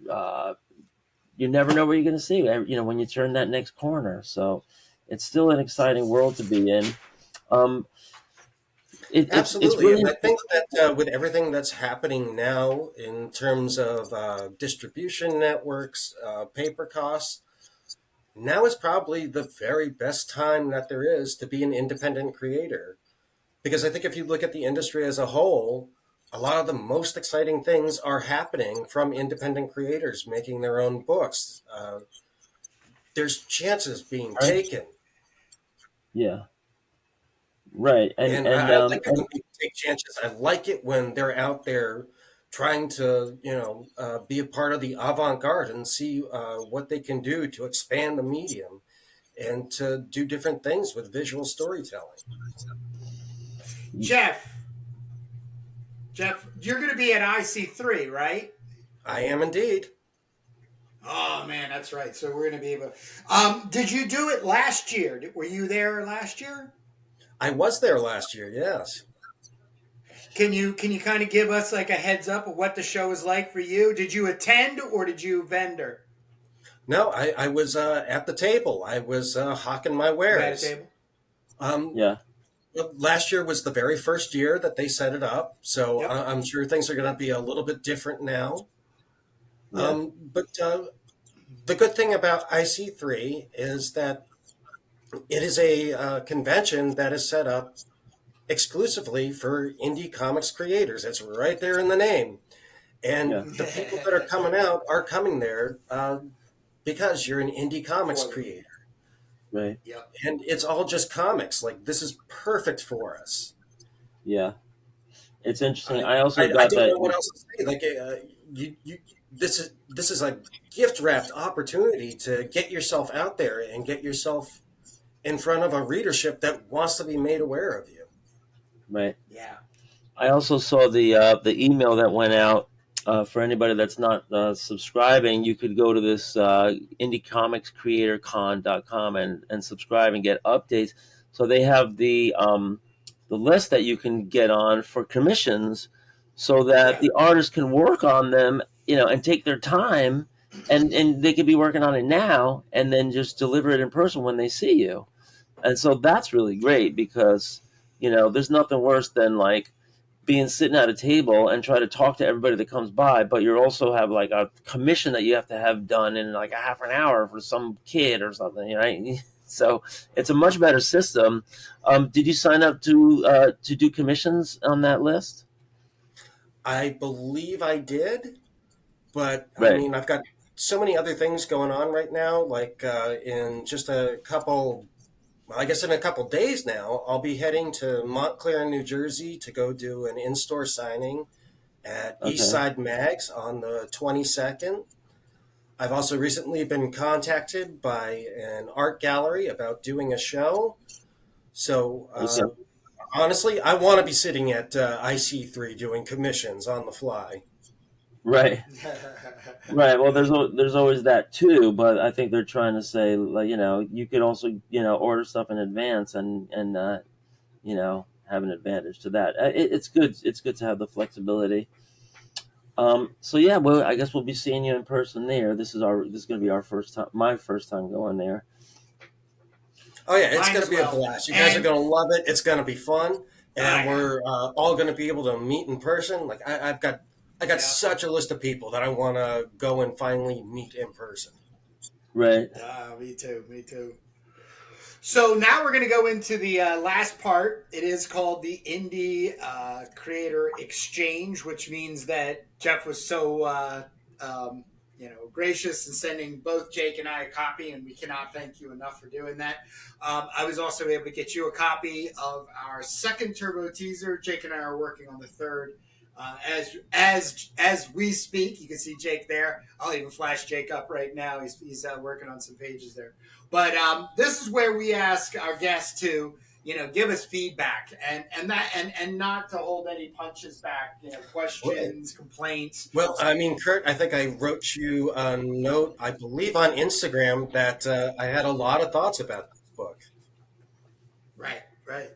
you never know what you're going to see when you turn that next corner. So it's still an exciting world to be in. um, it's Absolutely. really. And I think that with everything that's happening now in terms of distribution networks, paper costs, now is probably the very best time that there is to be an independent creator. Because I think if you look at the industry as a whole, a lot of the most exciting things are happening from independent creators making their own books. There's chances being Right. taken. Yeah. Right. and And and I um like it when people take chances. I like it when they're out there trying to, be a part of the avant-garde and see what they can do to expand the medium and to do different things with visual storytelling. Geoff, Geoff, you're going to be at IC3, right? I am indeed. Oh man, that's right. So we're going to be able. Did you do it last year? Were you there last year? I was there last year, yes. Can you kind of give us like a heads up of what the show is like for you? Did you attend or did you vendor? No, I was at the table. I was hawking my You had a wares. table. Um, yeah. well, last year was the very first year that they set it up, so Yep. I'm sure things are going to be a little bit different now. Yeah. But the good thing about IC3 is that it is a convention that is set up exclusively for indie comics creators. It's right there in the name. And Yeah. the people that are coming out are coming there because you're an indie comics For them. creator. Right. Yep. And it's all just comics. Like, this is perfect for us. Yeah. It's interesting. I, I also I got don't that. know what else to say. Like, this is a gift wrapped opportunity to get yourself out there and get yourself in front of a readership that wants to be made aware of you. Right. Yeah. I also saw the email that went out, for anybody that's not subscribing. You could go to this indiecomicscreatorcon.com and subscribe and get updates. So they have the list that you can get on for commissions, so that Yeah. the artists can work on them, and take their time, and they could be working on it now, and then just deliver it in person when they see you. And so that's really great, because there's nothing worse than like being sitting at a table and try to talk to everybody that comes by, but you also have like a commission that you have to have done in like a half an hour for some kid or something, right? So it's a much better system. Did you sign up to do commissions on that list? I believe I did, but I Right. mean, I've got so many other things going on right now. Like in just a couple, well, I guess in a couple days now, I'll be heading to Montclair, New Jersey to go do an in store signing at Okay. Eastside Mags on the 22nd. I've also recently been contacted by an art gallery about doing a show. So Okay. honestly, I want to be sitting at IC3 doing commissions on the fly. Right. Right. Well, there's always that too, but I think they're trying to say, like, you could also order stuff in advance, and have an advantage to that. It's good. It's good to have the flexibility. So yeah, well, I guess we'll be seeing you in person there. This is going to be our first time, my first time going there. Oh yeah, it's Mine going to as be a well. blast. You guys are And going to love it. It's going to be fun, and yeah. we're all going to be able to meet in person. Like I got Yeah. such a list of people that I want to go and finally meet in person. Right. Me too. Me too. So now we're going to go into the last part. It is called the Indie Creator Exchange, which means that Geoff was so gracious in sending both Jake and I a copy, and we cannot thank you enough for doing that. I was also able to get you a copy of our second Turbo teaser. Jake and I are working on the third. As we speak, you can see Jake there. I'll even flash Jake up right now. He's working on some pages there. But this is where we ask our guests to give us feedback and not to hold any punches back. Questions, complaints. Well, I mean, Kurt, I think I wrote you a note, I believe on Instagram, that I had a lot of thoughts about this book. Right, right.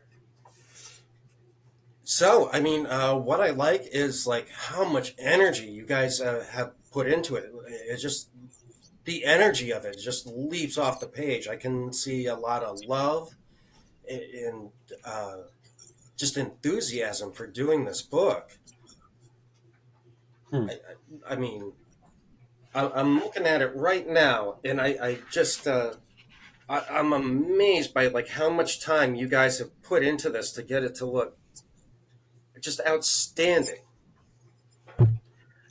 So, I mean, what I like is like how much energy you guys have put into it. It's just the energy of it just leaps off the page. I can see a lot of love and just enthusiasm for doing this book. Hmm. I mean, I'm looking at it right now, and I just I'm amazed by like how much time you guys have put into this to get it to look just outstanding.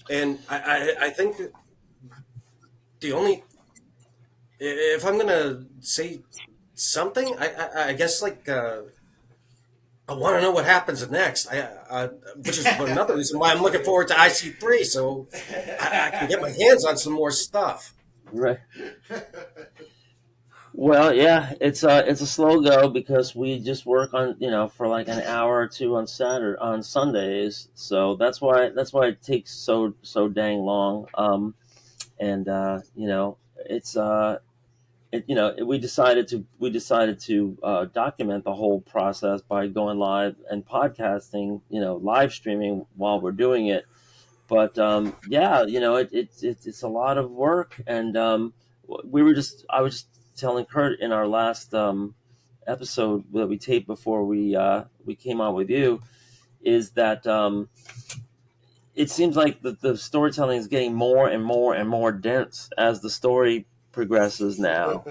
And I think the only, if I'm gonna say something, I guess like I want to know what happens next. Which is another reason why I'm looking forward to IC3, so I can get my hands on some more stuff. Right. Well, yeah, it's a slow go because we just work on for like an hour or two on Sundays, so that's why it takes so dang long. And it's we decided to document the whole process by going live and podcasting, live streaming while we're doing it. But yeah, it's a lot of work, and I was just telling Kurt in our last episode that we taped before we came on with you, is that it seems like the storytelling is getting more and more and more dense as the story progresses now.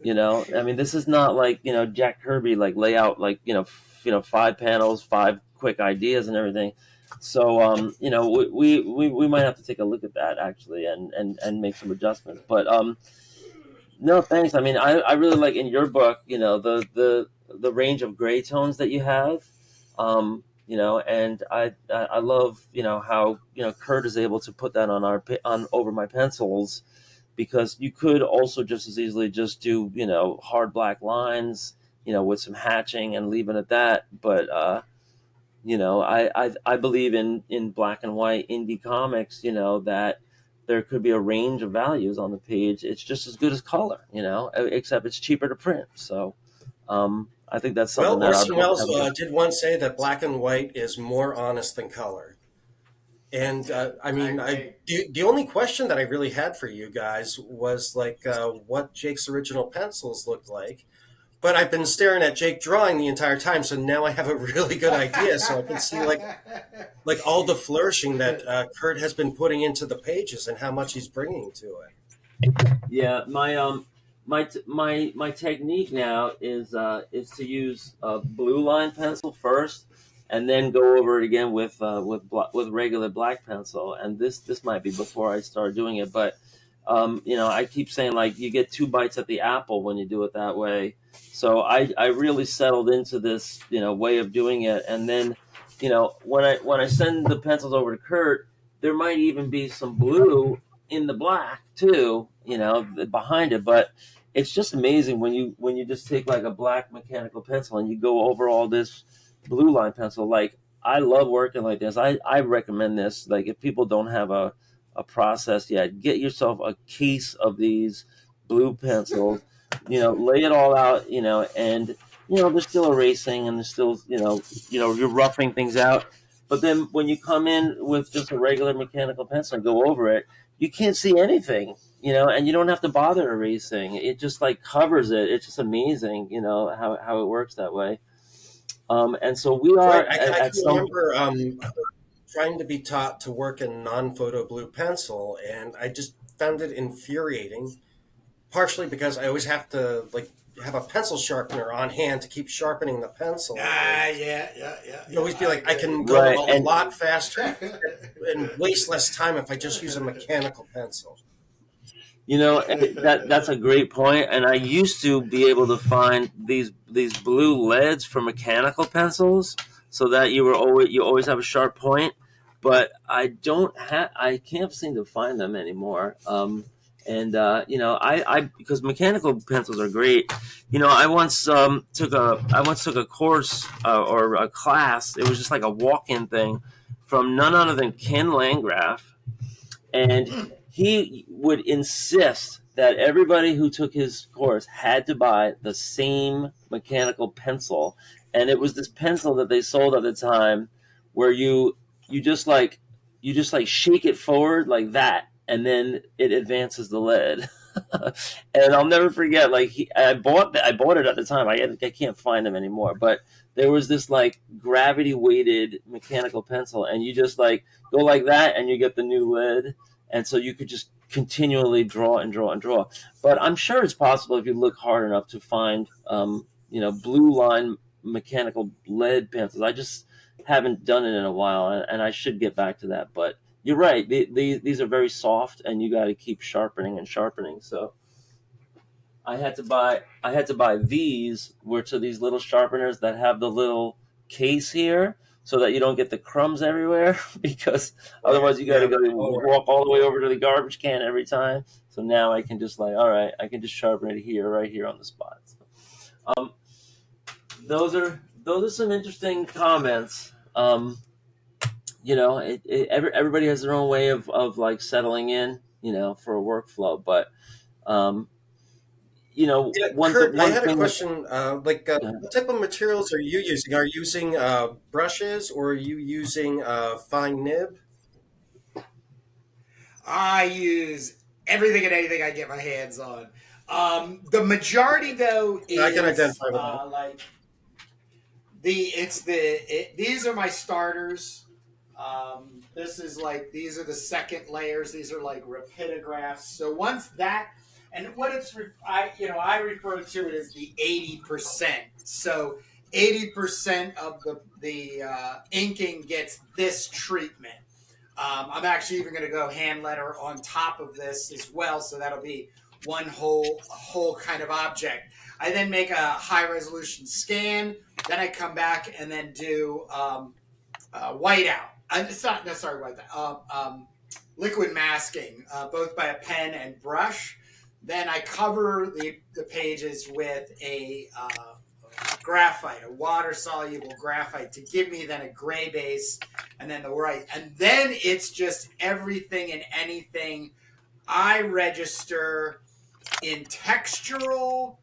I mean, this is not like Jack Kirby, like lay out like 5 panels, 5 quick ideas and everything. So we might have to take a look at that actually, and make some adjustments. But no, thanks. I mean, I really like in your book, the range of gray tones that you have. And I love how Kurt is able to put that on over my pencils, because you could also just as easily just do hard black lines with some hatching and leave it at that. But I believe in black and white indie comics, that there could be a range of values on the page. It's just as good as color, except it's cheaper to print. So I think that's something Well, that Orson Welles our did once say that black and white is more honest than color. And I mean, the only question that I really had for you guys was like what Jake's original pencils looked like. But I've been staring at Jake drawing the entire time, so now I have a really good idea. So I can see like all the flourishing that Kurt has been putting into the pages and how much he's bringing to it. Yeah, my technique now is to use a blue line pencil first, and then go over it again with regular black pencil. And this might be before I start doing it, but I keep saying like you get 2 bites at the apple when you do it that way. So I really settled into this way of doing it, and then when I send the pencils over to Kurt, there might even be some blue in the black too, behind it. But it's just amazing when you just take like a black mechanical pencil and you go over all this blue line pencil. Like, I love working like this. I recommend this. Like, if people don't have a process yet, get yourself a case of these blue pencils, lay it all out, and they're still erasing, and they're still, you're roughing things out. But then when you come in with just a regular mechanical pencil and go over it, you can't see anything, and you don't have to bother erasing. It just like covers it. It's just amazing, how it works that way. And so we are Right. I can remember trying to be taught to work in non-photo blue pencil, and I just found it infuriating. Partially because I always have to like have a pencil sharpener on hand to keep sharpening the pencil. Yeah. You always be like, I can go Right, a lot faster and waste less time if I just use a mechanical pencil. That's a great point. And I used to be able to find these blue leads for mechanical pencils, so that you always have a sharp point. but I can't seem to find them anymore. And I because mechanical pencils are great. I once took a course or a class. It was just like a walk-in thing from none other than Ken Landgraf, and he would insist that everybody who took his course had to buy the same mechanical pencil. And it was this pencil that they sold at the time where you just like you just like shake it forward like that, and then it advances the lead. And I'll never forget, like I bought it at the time. I can't find them anymore, but there was this like gravity weighted mechanical pencil, and you just like go like that and you get the new lid, and so you could just continually draw and draw and draw. But I'm sure it's possible if you look hard enough to find blue line mechanical lead pencils. I just haven't done it in a while, and I should get back to that. But you're right; these are very soft, and you got to keep sharpening and sharpening. So I had to buy these, which are these little sharpeners that have the little case here, so that you don't get the crumbs everywhere. Because Yeah, otherwise you got to yeah. go Oh, right. walk all the way over to the garbage can every time. So now I can just like, all right, I can just sharpen it here, right here on the spot. Um, those are some interesting comments. Everybody has their own way of like settling in, for a workflow, but um, Yeah, Kurt, I one had a thing. question. What type of materials are you using? Are you using brushes or are you using fine nib? I use everything and anything I get my hands on. The majority, though, Yeah, I can is identify with that. like these are my starters. This is like these are the second layers. These are like rapidographs. So once that and what I refer to it as the 80%. So 80% of the inking gets this treatment. I'm actually even going to go hand letter on top of this as well, so that'll be one whole kind of object. I then make a high resolution scan. Then I come back and then do whiteout. It's not necessarily whiteout. Liquid masking, both by a pen and brush. Then I cover the pages with a graphite, a water soluble graphite, to give me then a gray base and then the white. And then it's just everything and anything I register in textural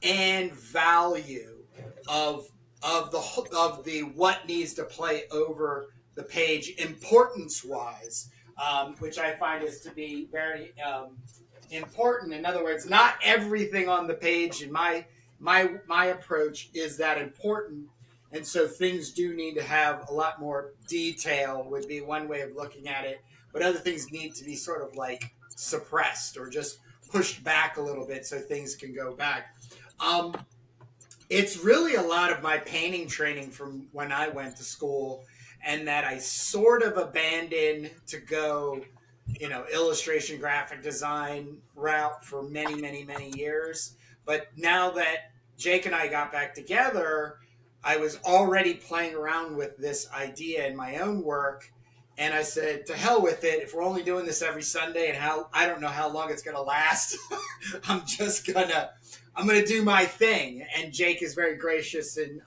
and value of the what needs to play over the page importance wise, which I find is to be very important. In other words, not everything on the page in my approach is that important, and so things do need to have a lot more detail. Would be one way of looking at it, but other things need to be sort of like suppressed or just pushed back a little bit so things can go back. Um, it's really a lot of my painting training from when I went to school, and that I sort of abandoned to go, illustration, graphic design route for many, many, many years. But now that Jake and I got back together, I was already playing around with this idea in my own work. And I said, to hell with it. If we're only doing this every Sunday and I don't know how long it's going to last, I'm just I'm gonna do my thing. And Jake is very gracious in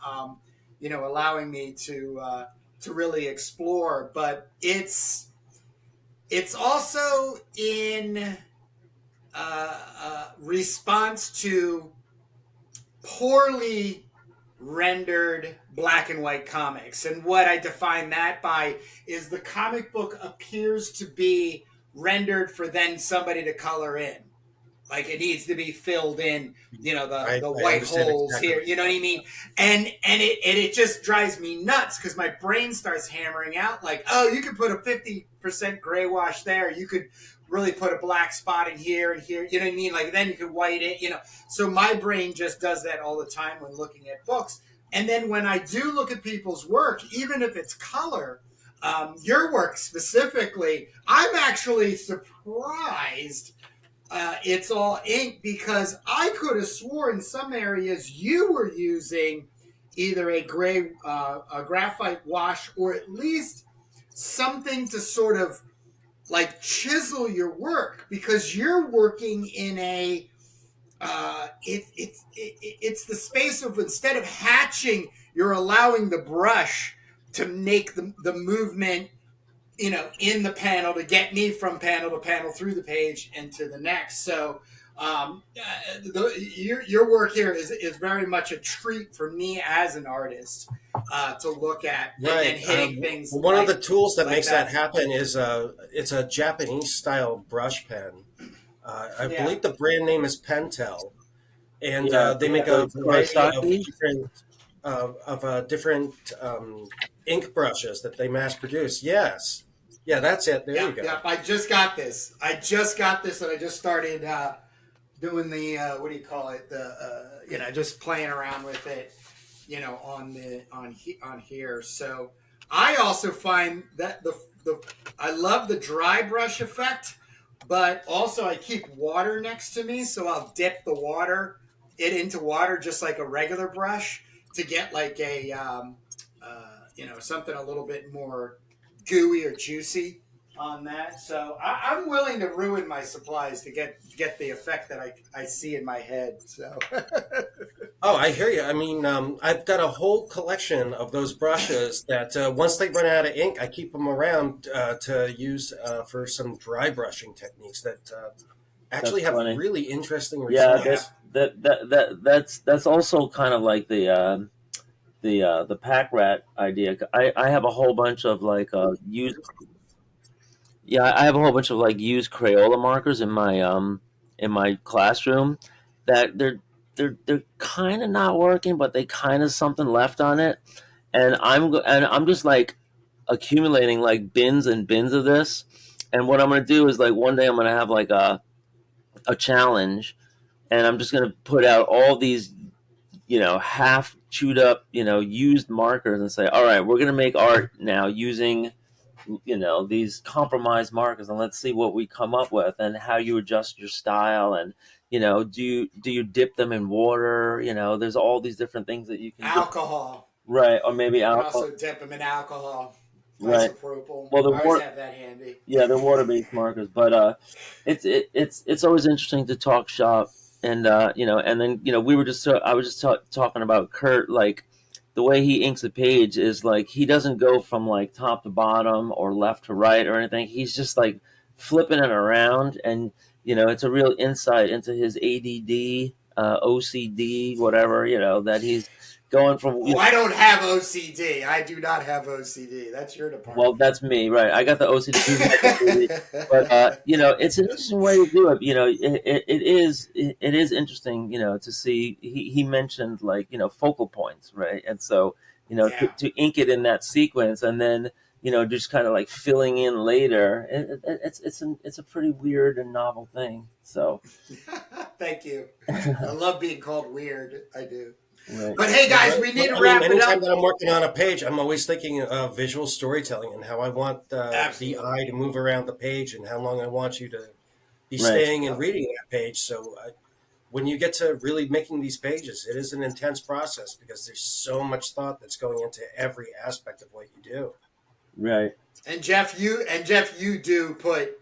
allowing me to really explore. But it's also in response to poorly rendered black and white comics. And what I define that by is the comic book appears to be rendered for then somebody to color in. Like it needs to be filled in, the I white understand holes exactly here. what You you're know what I talking mean? And it just drives me nuts because my brain starts hammering out like, oh, you could put a 50% gray wash there. You could really put a black spot in here and here. You know what I mean? Like then you could white it. So my brain just does that all the time when looking at books. And then when I do look at people's work, even if it's color, your work specifically, I'm actually surprised it's all ink, because I could have sworn some areas you were using either a graphite wash or at least something to sort of like chisel your work, because you're working in a it's the space of, instead of hatching, you're allowing the brush to make the movement, in the panel, to get me from panel to panel through the page and to the next. So your work here is very much a treat for me as an artist to look at, and then Right. hitting things One of the tools that like makes that that. happen is it's a Japanese style brush pen. I Yeah. believe the brand name is Pentel, and Yeah, they make a the variety of Kurosaki. different ink brushes that they mass produce. Yes, yeah, that's it. There you Yep, go. yep. I just got this. And I just started doing the what do you call it? The just playing around with it, on here. So I also find that the I love the dry brush effect, but also I keep water next to me, so I'll dip the water it into water just like a regular brush to get like a something a little bit more gooey or juicy on that. So I'm willing to ruin my supplies to get the effect that I see in my head. So Oh, I hear you. I mean, I've got a whole collection of those brushes that once they run out of ink, I keep them around to use for some dry brushing techniques that That's actually have funny. really interesting Yeah, yeah, results. that's also kind of like the pack rat idea. I have a whole bunch of like used, yeah, I have a whole bunch of like used Crayola markers in my classroom that they're kind of not working, but they kind of something left on it, and I'm just like accumulating like bins and bins of this. And what I'm gonna do is like one day I'm gonna have like a challenge, and I'm just gonna put out all these half chewed up used markers and say, all right, we're gonna make art now using these compromised markers, and let's see what we come up with and how you adjust your style. And do you dip them in water? There's all these different things that you can do. alcohol. Right, or maybe You can alcohol. also dip them in alcohol, Right. isopropyl. Well, the I always water. have that handy. Yeah, they're water-based markers, but it's always interesting to talk shop. And and then we were just I was just talking about Kurt, like the way he inks a page is like he doesn't go from like top to bottom or left to right or anything. He's just like flipping it around, and it's a real insight into his ADD, OCD, whatever that he's going from. Oh, I don't have OCD. I do not have OCD. That's your Well, department. that's me, right? I got the OCD, he's got the ADD. But it's an interesting way to do it. It is interesting, to see. He mentioned like focal points, right? And so Yeah. to ink it in that sequence, and then just kind of like filling in later. It's a pretty weird and novel thing. So Thank you. I love being called weird. I do. right, But hey, guys, Right. we need to I mean, wrap it anytime up. that I'm working on a page, I'm always thinking of visual storytelling and how I want the Absolutely. eye to move around the page and how long I want you to be right. staying and Yep. reading that page. So when you get to really making these pages, it is an intense process because there's so much thought that's going into every aspect of what you do. Right. And Jeff, you do put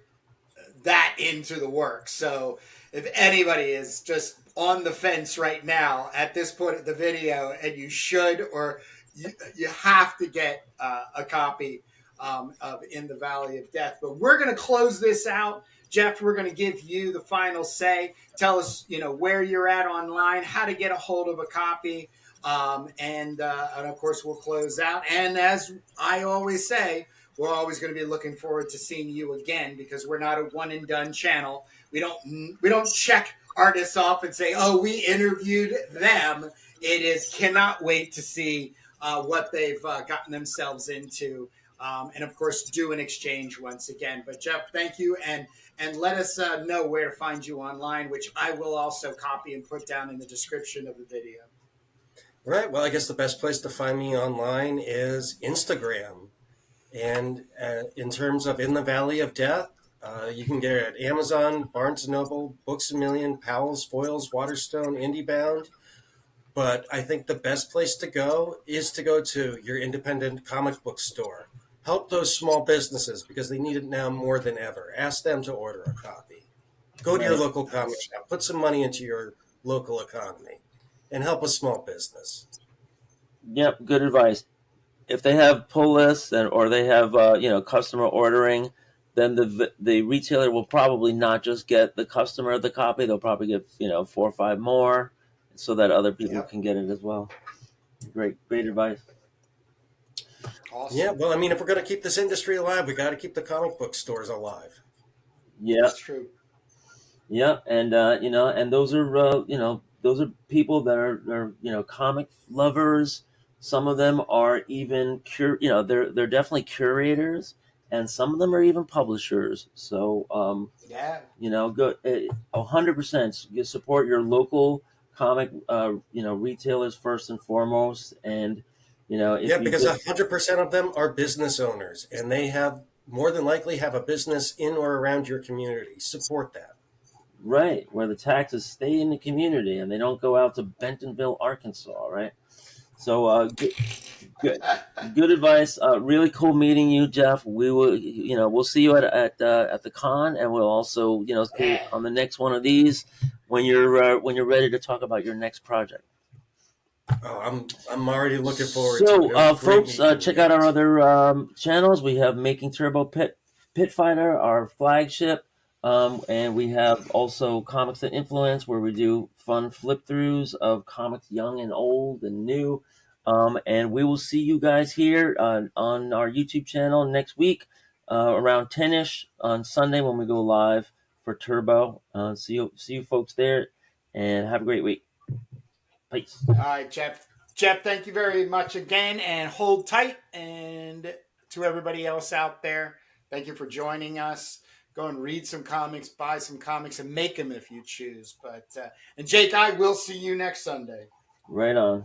that into the work. So if anybody is just on the fence right now at this point of the video, and you should, or you have to get a copy of In the Valley of Death. But we're going to close this out. Jeff, we're going to give you the final say. Tell us, where you're at online, how to get a hold of a copy, and of course we'll close out. And as I always say, we're always going to be looking forward to seeing you again, because we're not a one and done channel. We don't check artists off and say, oh, we interviewed them. It is cannot wait to see what they've gotten themselves into. And of course, do an exchange once again. But Jeff, thank you, and let us know where to find you online, which I will also copy and put down in the description of the video. Right. Well, I guess the best place to find me online is Instagram. And in terms of In the Valley of Death, you can get it at Amazon, Barnes& and Noble, Books A Million, Powell's, Foyles, Waterstone, IndieBound. But I think the best place to go is to go to your independent comic book store. Help those small businesses because they need it now more than ever. Ask them to order a copy. Go to your Right. local comic shop. Put some money into your local economy and help a small business. Yep. Good advice. If they have pull lists and or they have customer ordering, then the retailer will probably not just get the customer the copy; they'll probably get 4 or 5 more, so that other people Yep. can get it as well. Great advice. Yeah, Awesome. well, I mean, if we're going to keep this industry alive, we got to keep the comic book stores alive. Yeah, That's true. yeah, and and those are people that are comic lovers. Some of them are even they're definitely curators, and some of them are even publishers. So Yeah. go 100%. You support your local comic, retailers first and foremost, and Yeah, if you because get 100% of them are business owners and they have more than likely have a business in or around your community. Support that. right where the taxes stay in the community and they don't go out to Bentonville, Arkansas, right? So good, good advice. Really cool meeting you, Geoff. We'll see you at the con, and we'll also see Yeah. on the next one of these when you're ready to talk about your next project. Oh, I'm already looking forward to it. So, It was great folks, meeting you check out our guys. other channels. We have Making Turbo Pit Fighter, our flagship, and we have also Comics That Influence, where we do fun flip throughs of comics, young and old and new. And we will see you guys here on our YouTube channel next week, around 10ish on Sunday when we go live for Turbo. See you folks there, and have a great week. Peace. All right, Jeff. Jeff, thank you very much again, and hold tight. And to everybody else out there, thank you for joining us. Go and read some comics, buy some comics, and make them if you choose. And Jake, I will see you next Sunday. Right on.